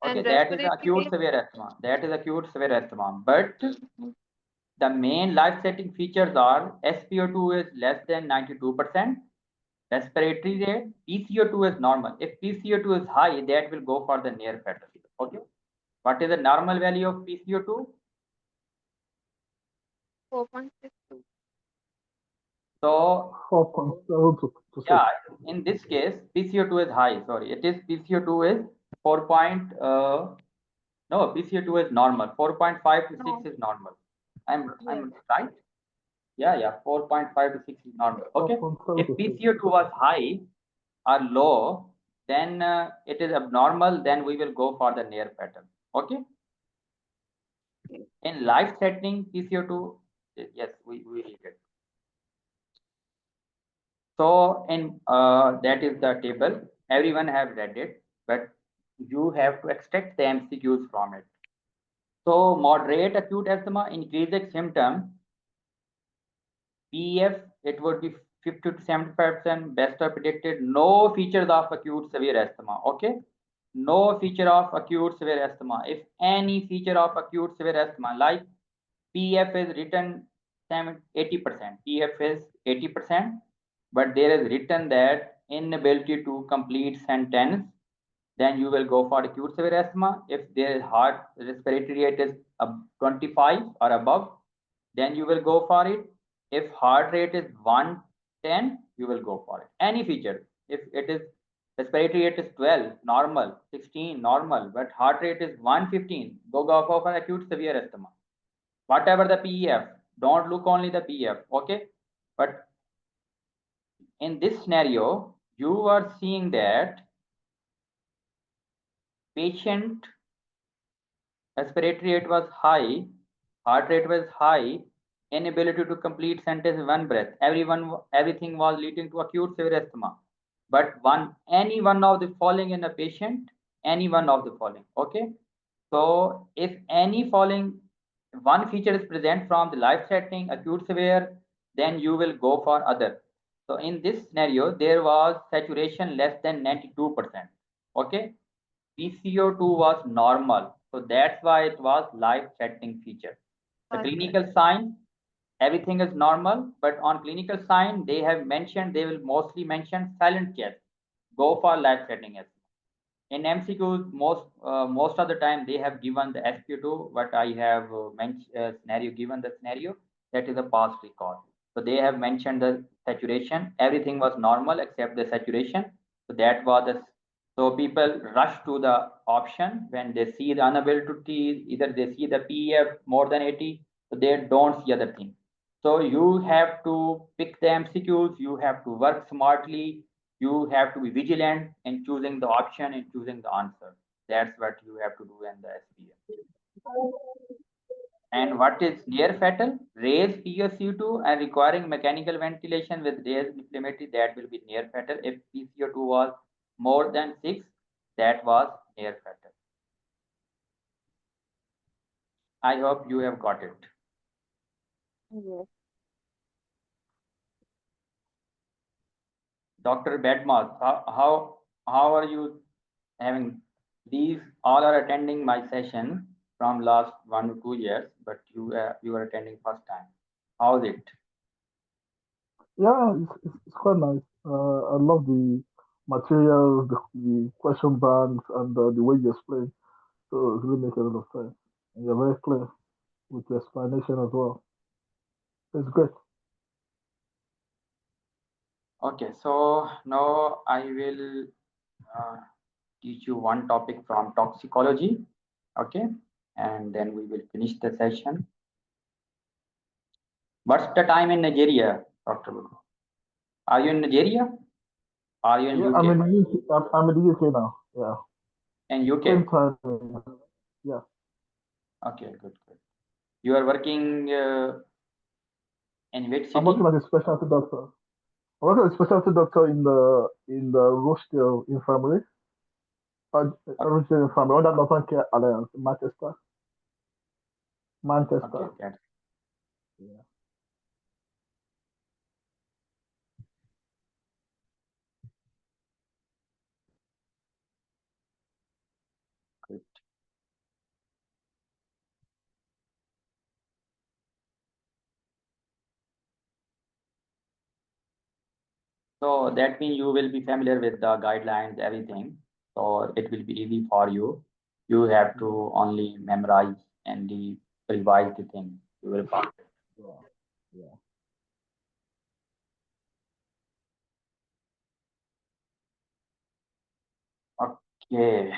[SPEAKER 1] Okay,
[SPEAKER 8] and
[SPEAKER 1] that is
[SPEAKER 8] respiratory
[SPEAKER 1] acute
[SPEAKER 8] rate.
[SPEAKER 1] severe asthma. That is acute severe asthma. But the main life-threatening features are SpO2 is less than 92%. Respiratory rate, PCO2 is normal. If PCO2 is high, that will go for the near fatal. Okay. What is the normal value of PCO2?
[SPEAKER 8] 4.62.
[SPEAKER 1] So
[SPEAKER 6] 4.7 to 6.
[SPEAKER 1] yeah, in this case, PCO2 is high. Sorry, it is PCO2 is 4. No, PCO2 is normal. 4.5 to 6 is normal. I'm right. Yeah, 4.5 to 6 is normal. Okay.
[SPEAKER 6] 4.7
[SPEAKER 1] If
[SPEAKER 6] to 6.
[SPEAKER 1] PCO2 was high or low, then it is abnormal. Then we will go for the near pattern. Okay. In life-threatening PCO2, yes, we read it. So in that is the table. Everyone have read it, but you have to extract the MCQs from it. So moderate acute asthma increases symptom. PF it would be 50 to 75%. Best are predicted. No features of acute severe asthma. Okay. No feature of acute severe asthma. If any feature of acute severe asthma, like PF is written 80%. PF is 80%, but there is written that inability to complete sentence, then you will go for acute severe asthma. If their heart respiratory rate is 25 or above, then you will go for it. If heart rate is 110, you will go for it. Any feature. If it is respiratory rate is 12, normal, 16, normal, but heart rate is 115, go for acute severe asthma. Whatever the PEF, don't look only the PEF, okay? But in this scenario, you are seeing that patient respiratory rate was high, heart rate was high, inability to complete sentence in one breath. Everything was leading to acute severe asthma. But any one of the following in a patient, any one of the following, okay? So if any following one feature is present from the life-threatening acute severe, then you will go for other. So in this scenario, there was saturation less than 92%. Okay. PCO2 was normal. So that's why it was life-threatening feature. The clinical sign, everything is normal, but on clinical sign, they will mostly mention silent chest. Go for life-threatening asthma. In MCQs, most of the time they have given the SQ2, but I have given the scenario that is a past record. So they have mentioned the saturation. Everything was normal except the saturation. So that was the, so people rush to the option when they see the unavailability, either they see the PEF more than 80, so they don't see other thing. So you have to pick the MCQs, you have to work smartly, you have to be vigilant in choosing the option and choosing the answer. That's what you have to do in the SPF. And what is near fatal? Raised PSU2 and requiring mechanical ventilation with raised inflammatory, that will be near fatal. If PCO2 was more than 6, that was near fatal. I hope you have got it.
[SPEAKER 8] Yes.
[SPEAKER 1] Dr. Bedmas, how are you having? These all are attending my session from last 1 to 2 years, but you are attending first time. How's it?
[SPEAKER 6] Yeah, it's quite nice. I love the materials, the question banks, and the way you explain. So it really makes a lot of sense. And you're very clear with your explanation as well. It's great.
[SPEAKER 1] Okay, so now I will teach you one topic from toxicology. Okay, and then we will finish the session. What's the time in Nigeria, Dr. Guru? Are you in Nigeria? Are you in
[SPEAKER 6] Yeah,
[SPEAKER 1] UK?
[SPEAKER 6] I'm in the UK. I'm in the UK now. Yeah.
[SPEAKER 1] In UK?
[SPEAKER 6] Same time. Yeah.
[SPEAKER 1] Okay, good. You are working in which city?
[SPEAKER 6] I'm working as a specialty doctor. I'm working as a specialty doctor in the Rochdale Infirmary. Rochdale Infirmary under Northern Care Alliance, Manchester.
[SPEAKER 1] Okay,
[SPEAKER 6] Yeah.
[SPEAKER 1] good. So that means you will be familiar with the guidelines, everything. So it will be easy for you. You have to only memorize and revise the thing. You will pass it.
[SPEAKER 6] Yeah.
[SPEAKER 1] Okay.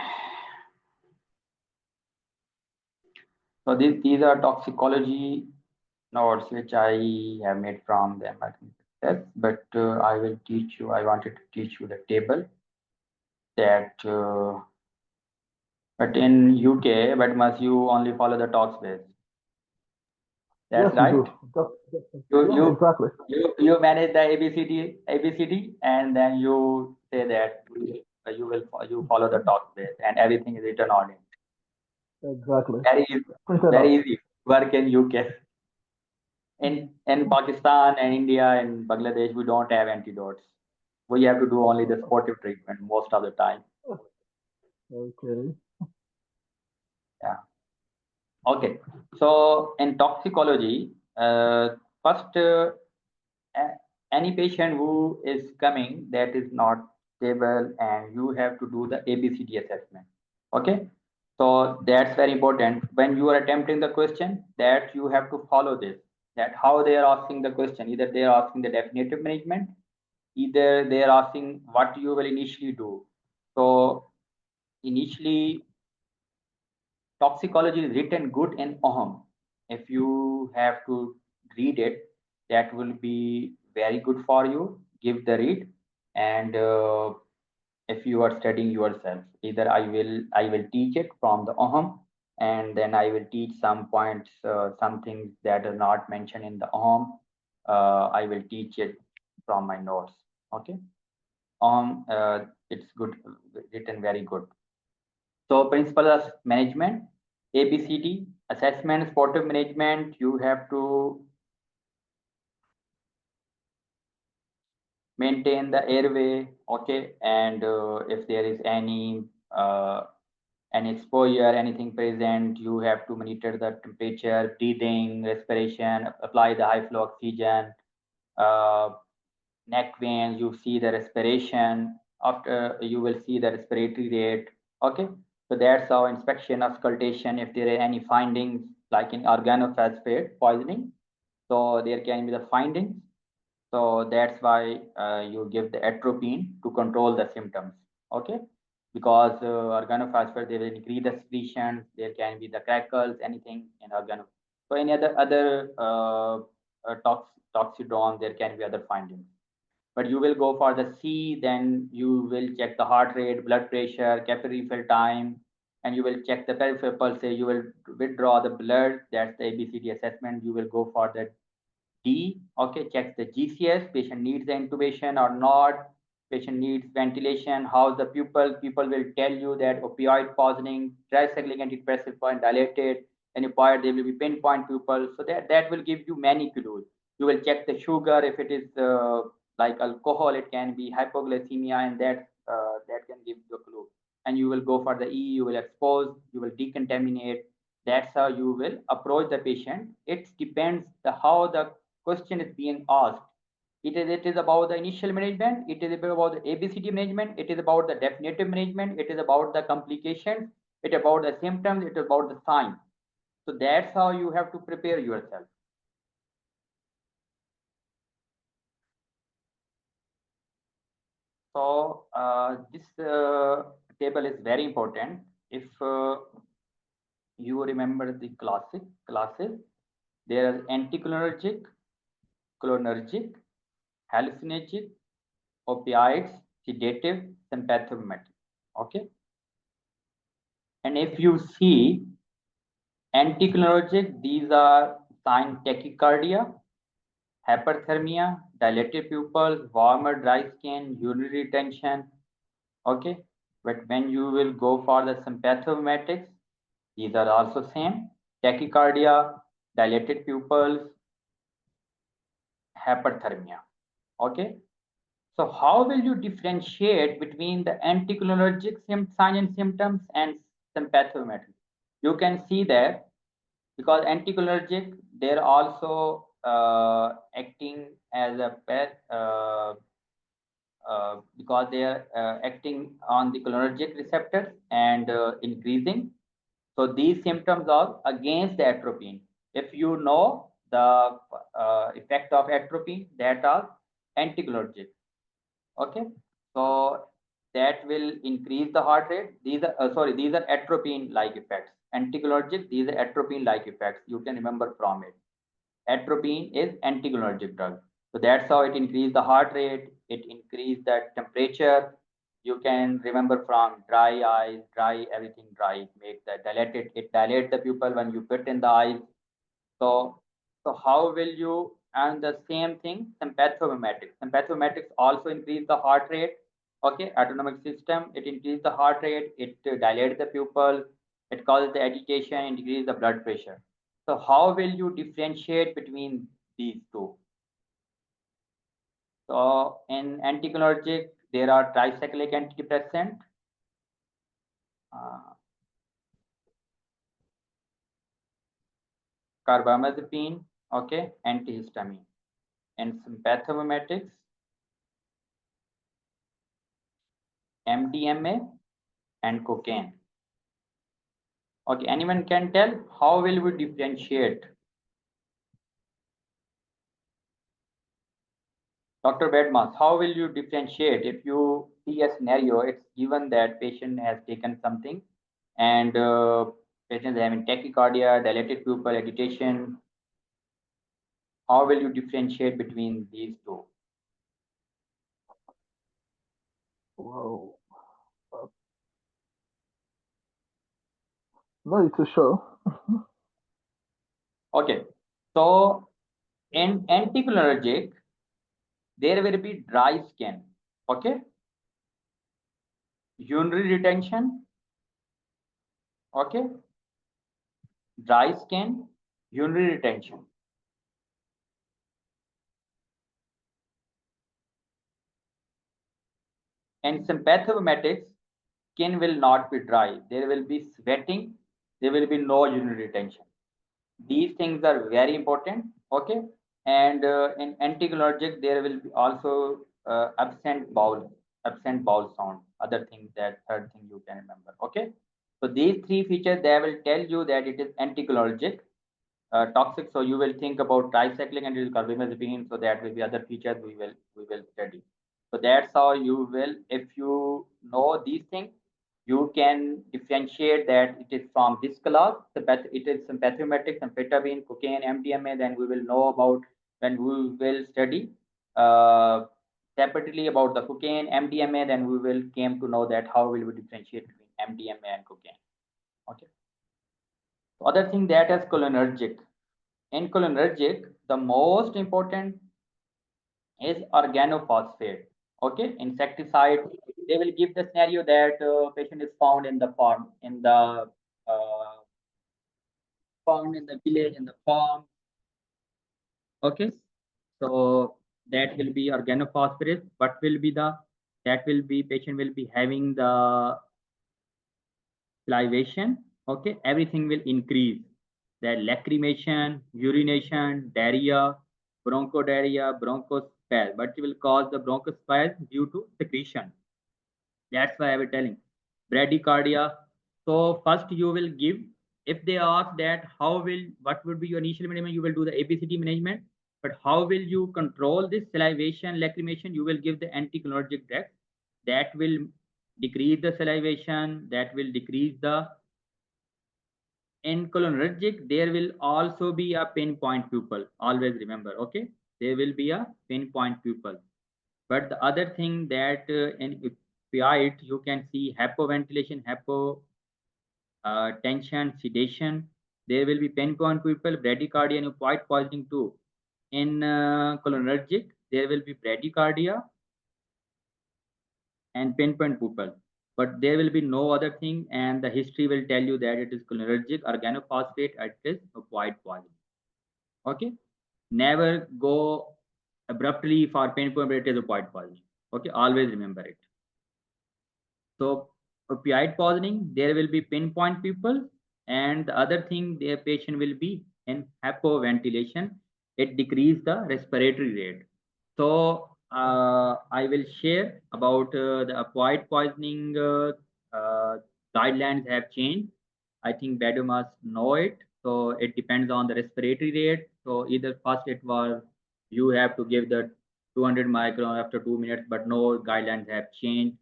[SPEAKER 1] So these are toxicology notes which I have made from the MRCS, but I will teach you. I wanted to teach you the table that. But in UK, but must you only follow the talks base? That's
[SPEAKER 6] Yes,
[SPEAKER 1] right.
[SPEAKER 6] you do. Yeah, exactly.
[SPEAKER 1] You manage the ABCD, and then you say that you follow the talk base, and everything is written on it.
[SPEAKER 6] Exactly.
[SPEAKER 1] Very easy. Work in UK. In Pakistan and India and Bangladesh, we don't have antidotes. We have to do only the supportive treatment most of the time.
[SPEAKER 6] Okay.
[SPEAKER 1] Yeah. Okay. So in toxicology, first, any patient who is coming that is not stable, and you have to do the ABCD assessment. Okay. So that's very important. When you are attempting the question, that you have to follow this. That how they are asking the question. Either they are asking the definitive management, either they are asking what you will initially do. So initially, toxicology is written good in OHM. If you have to read it, that will be very good for you. Give the read, and if you are studying yourself, either I will teach it from the OHM, and then I will teach some points, some things that are not mentioned in the OHM. I will teach it from my notes. Okay, it's good, written very good. So principles of management, ABCD, assessment, sportive management, you have to maintain the airway, okay, and if there is any exposure, anything present, you have to monitor the temperature, breathing, respiration, apply the high flow oxygen, neck veins, you see the respiration, after you will see the respiratory rate. Okay, so that's our inspection, auscultation. If there are any findings like in organophosphate poisoning, so there can be the findings. So that's why you give the atropine to control the symptoms. Okay, because organophosphate, they will increase the secretion. There can be the crackles, anything in organo. So any other toxidrome, there can be other findings. But you will go for the C, then you will check the heart rate, blood pressure, capillary fill time, and you will check the peripheral pulse. You will withdraw the blood. That's the ABCD assessment. You will go for the D, okay, checks the GCS, patient needs the intubation or not, patient needs ventilation, how's the pupil, people will tell you that opioid poisoning, tricyclic antidepressant point dilated, and required there will be pinpoint pupil, so that will give you many clues. You will check the sugar, if it is like alcohol, it can be hypoglycemia, and that can give you a clue. And you will go for the E, you will expose, you will decontaminate. That's how you will approach the patient. It depends how the question is being asked. It is about the initial management, it is about the ABCD management, it is about the definitive management, it is about the complications, it is about the symptoms, it is about the signs. So that's how you have to prepare yourself. So this table is very important. If you remember the classes, there is anticholinergic, cholinergic, hallucinogenic, opioids, sedative, sympathomimetic. Okay. And if you see anticholinergic, these are sign tachycardia, hyperthermia, dilated pupils, warmer dry skin, urinary retention. Okay. But when you will go for the sympathomimetics, these are also same. Tachycardia, dilated pupils, hyperthermia. Okay. So how will you differentiate between the anticholinergic sign and symptoms and sympathomimetic? You can see that because anticholinergic, they're also acting as a pet because they are acting on the cholinergic receptors and increasing. So these symptoms are against the atropine. If you know the effect of atropine, that are anticholinergic. Okay, so that will increase the heart rate. These are these are atropine like effects. Anticholinergic, these are atropine like effects. You can remember from it. Atropine is anticholinergic drug. So that's how it increased the heart rate, it increased the temperature. You can remember from dry eyes, dry, everything dry, make the dilated, it dilates the pupil when you put in the eyes. So how will you, and the same thing, sympathomimetics. Sympathomimetics also increase the heart rate. Okay, autonomic system, it increases the heart rate, it dilates the pupil, it causes the agitation, increases the blood pressure. So how will you differentiate between these two? So in anticholinergic, there are tricyclic antidepressant. Carbamazepine, okay, antihistamine. And sympathomimetics, MDMA and cocaine. Okay, anyone can tell how will we differentiate? Dr. Bedmas, how will you differentiate if you see a scenario, it's given that patient has taken something and patient is having tachycardia, dilated pupil, agitation. How will you differentiate between these two?
[SPEAKER 6] Wow. No, it's a show.
[SPEAKER 1] Okay, so in anticholinergic, there will be dry skin. Okay, urinary retention. Okay, dry skin, urinary retention. And sympathomimetics, skin will not be dry. There will be sweating. There will be no urinary retention. These things are very important. Okay. And in anticholinergic, there will be also absent bowel sound. Other things, that third thing you can remember. Okay. So these three features, they will tell you that it is anticholinergic. toxic. So you will think about tricycling and carbamazepine. So that will be other features we will study. So that's how you will, if you know these things, you can differentiate that it is from this class. It is some pathomatics, amphetamine, cocaine, MDMA. Then we will know about when we will study separately about the cocaine, MDMA. Then we will came to know that how will we differentiate between MDMA and cocaine. Okay. Other thing that is cholinergic. In cholinergic, the most important is organophosphate. Okay, insecticide. They will give the scenario that patient is found in the farm, found in the village, in the farm. Okay, so that will be organophosphate. What will be that will be patient will be having the salivation. Okay, everything will increase. That lacrimation, urination, diarrhea, bronchodiarrhea, bronchospasm, but it will cause the bronchospasm due to secretion. That's why I was telling bradycardia. So first you will give, if they ask that what would be your initial management, you will do the ABCD management. But how will you control this salivation, lacrimation? You will give the anticholinergic drugs that will decrease the salivation, that will decrease the. In cholinergic, there will also be a pinpoint pupil. Always remember, okay? There will be a pinpoint pupil. But the other thing that in opioid, you can see hypoventilation, tension, sedation. There will be pinpoint pupil, bradycardia, and opioid poisoning too. In cholinergic, there will be bradycardia and pinpoint pupil. But there will be no other thing, and the history will tell you that it is cholinergic, organophosphate, it is opioid poisoning. Okay, never go abruptly for pinpoint, but it is opioid poisoning. Okay, always remember it. So opioid poisoning, there will be pinpoint pupil, and the other thing, their patient will be in hypoventilation. It decreases the respiratory rate. So I will share about the opioid poisoning guidelines have changed. I think Bedu must know it. So it depends on the respiratory rate. So either first it was you have to give the 200 micron after 2 minutes, but no guidelines have changed.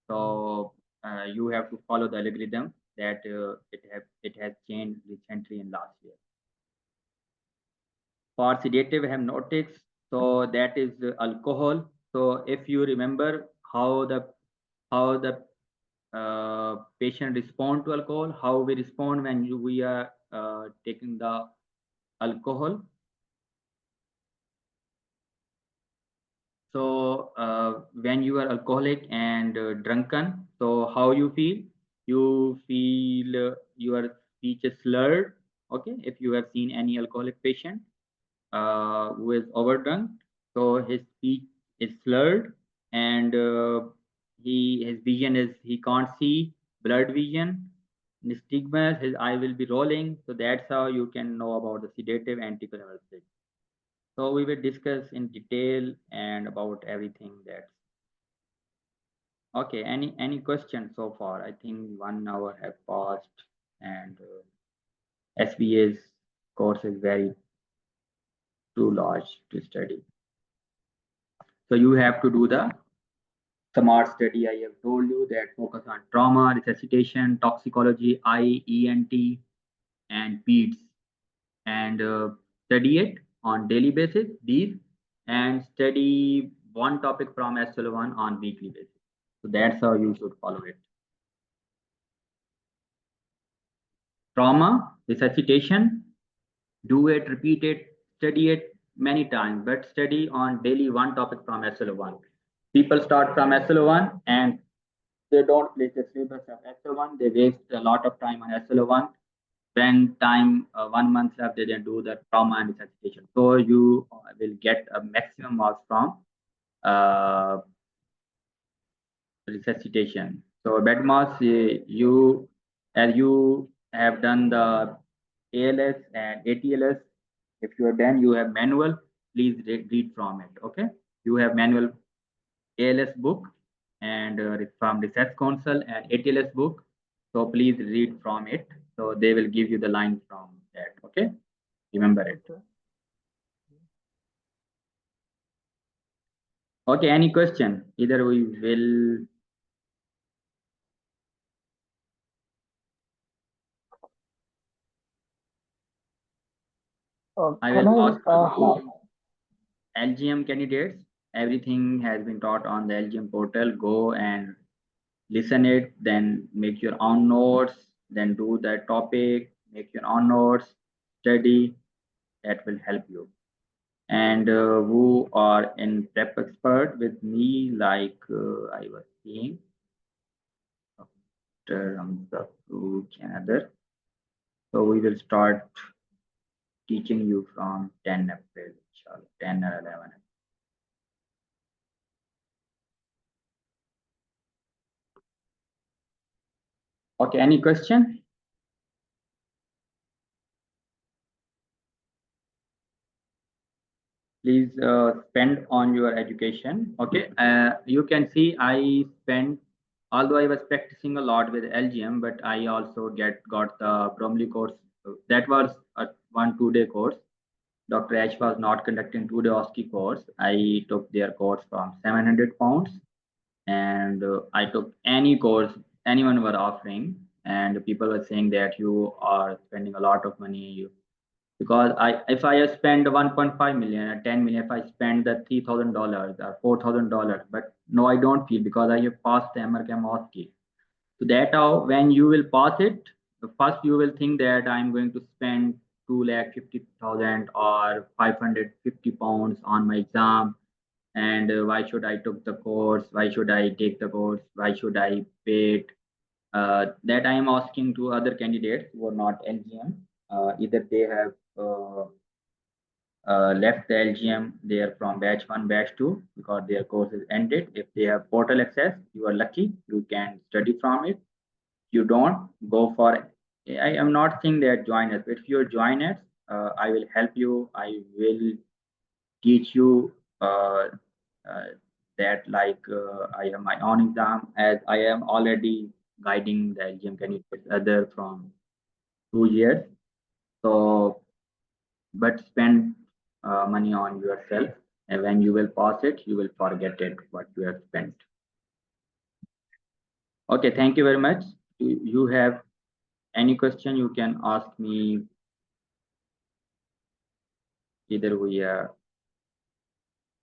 [SPEAKER 1] So you have to follow the algorithm that it has changed recently in last year. For sedative hypnotics, so that is alcohol. So if you remember how the patient respond to alcohol, how we respond when we are taking the alcohol. So when you are alcoholic and drunken, so how you feel? You feel your speech is slurred. Okay, if you have seen any alcoholic patient who is overdrunk, so his speech is slurred, and his vision is, he can't see, blurred vision, nystagmus, his eye will be rolling. So that's how you can know about the sedative anticholinergic. So we will discuss in detail and about everything that's okay. Any questions so far? I think 1 hour have passed, and SBA's course is very too large to study. So you have to do the SMART study. I have told you that focus on trauma, resuscitation, toxicology, eye, ENT, and PEDS, and study it on daily basis, these, and study one topic from SLO1 on weekly basis. So that's how you should follow it. Trauma, resuscitation, do it, repeat it, study it many times, but study on daily one topic from SLO1. People start from SLO1 and they don't place the syllabus of SLO1. They waste a lot of time on SLO1. When time 1 month left, they then do the trauma and resuscitation. So you will get a maximum marks from resuscitation. So bed marks, you, as you have done the ALS and ATLS, if you are done, you have manual, please read from it. Okay, you have manual ALS book and from Research Council and ATLS book. So please read from it. So they will give you the line from that. Okay, Remember it. Okay, any question? Either we will I
[SPEAKER 6] Can
[SPEAKER 1] will
[SPEAKER 6] I
[SPEAKER 1] ask LGM candidates. Everything has been taught on the LGM portal. Go and listen it, then make your own notes, then do that topic, make your own notes, study. That will help you. And who are in PrepXpert with me, like I was saying, after Canada. So we will start teaching you from 10 April, inshallah, 10 or 11. Okay, any question? Please spend on your education. Okay, you can see I spent, although I was practicing a lot with LGM, but I also got the Bromley course. That was a 1-2 day course. Dr. H was not conducting 2-day OSCE course. I took their course from 700 pounds, and I took any course anyone were offering, and people were saying that you are spending a lot of money. Because if I spend 1.5 million or 10 million, if I spend the $3,000 or $4,000, but no, I don't feel, because I have passed the MRCEM OSCE. So that how when you will pass it, first you will think that I'm going to spend 2,50,000 or 550 pounds on my exam, and why should I took the course? Why should I take the course? Why should I pay it? That I am asking to other candidates who are not LGM. Either they have left the LGM, they are from batch 1, batch 2, because their course is ended. If they have portal access, you are lucky, you can study from it. You don't, go for, I am not saying that join us, but if you join us, I will help you. I will teach you that, like I have my own exam, as I am already guiding the LGM candidates other from 2 years. So, but spend money on yourself, and when you will pass it, you will forget it what you have spent. Okay, thank you very much. You have any question, you can ask me. Either we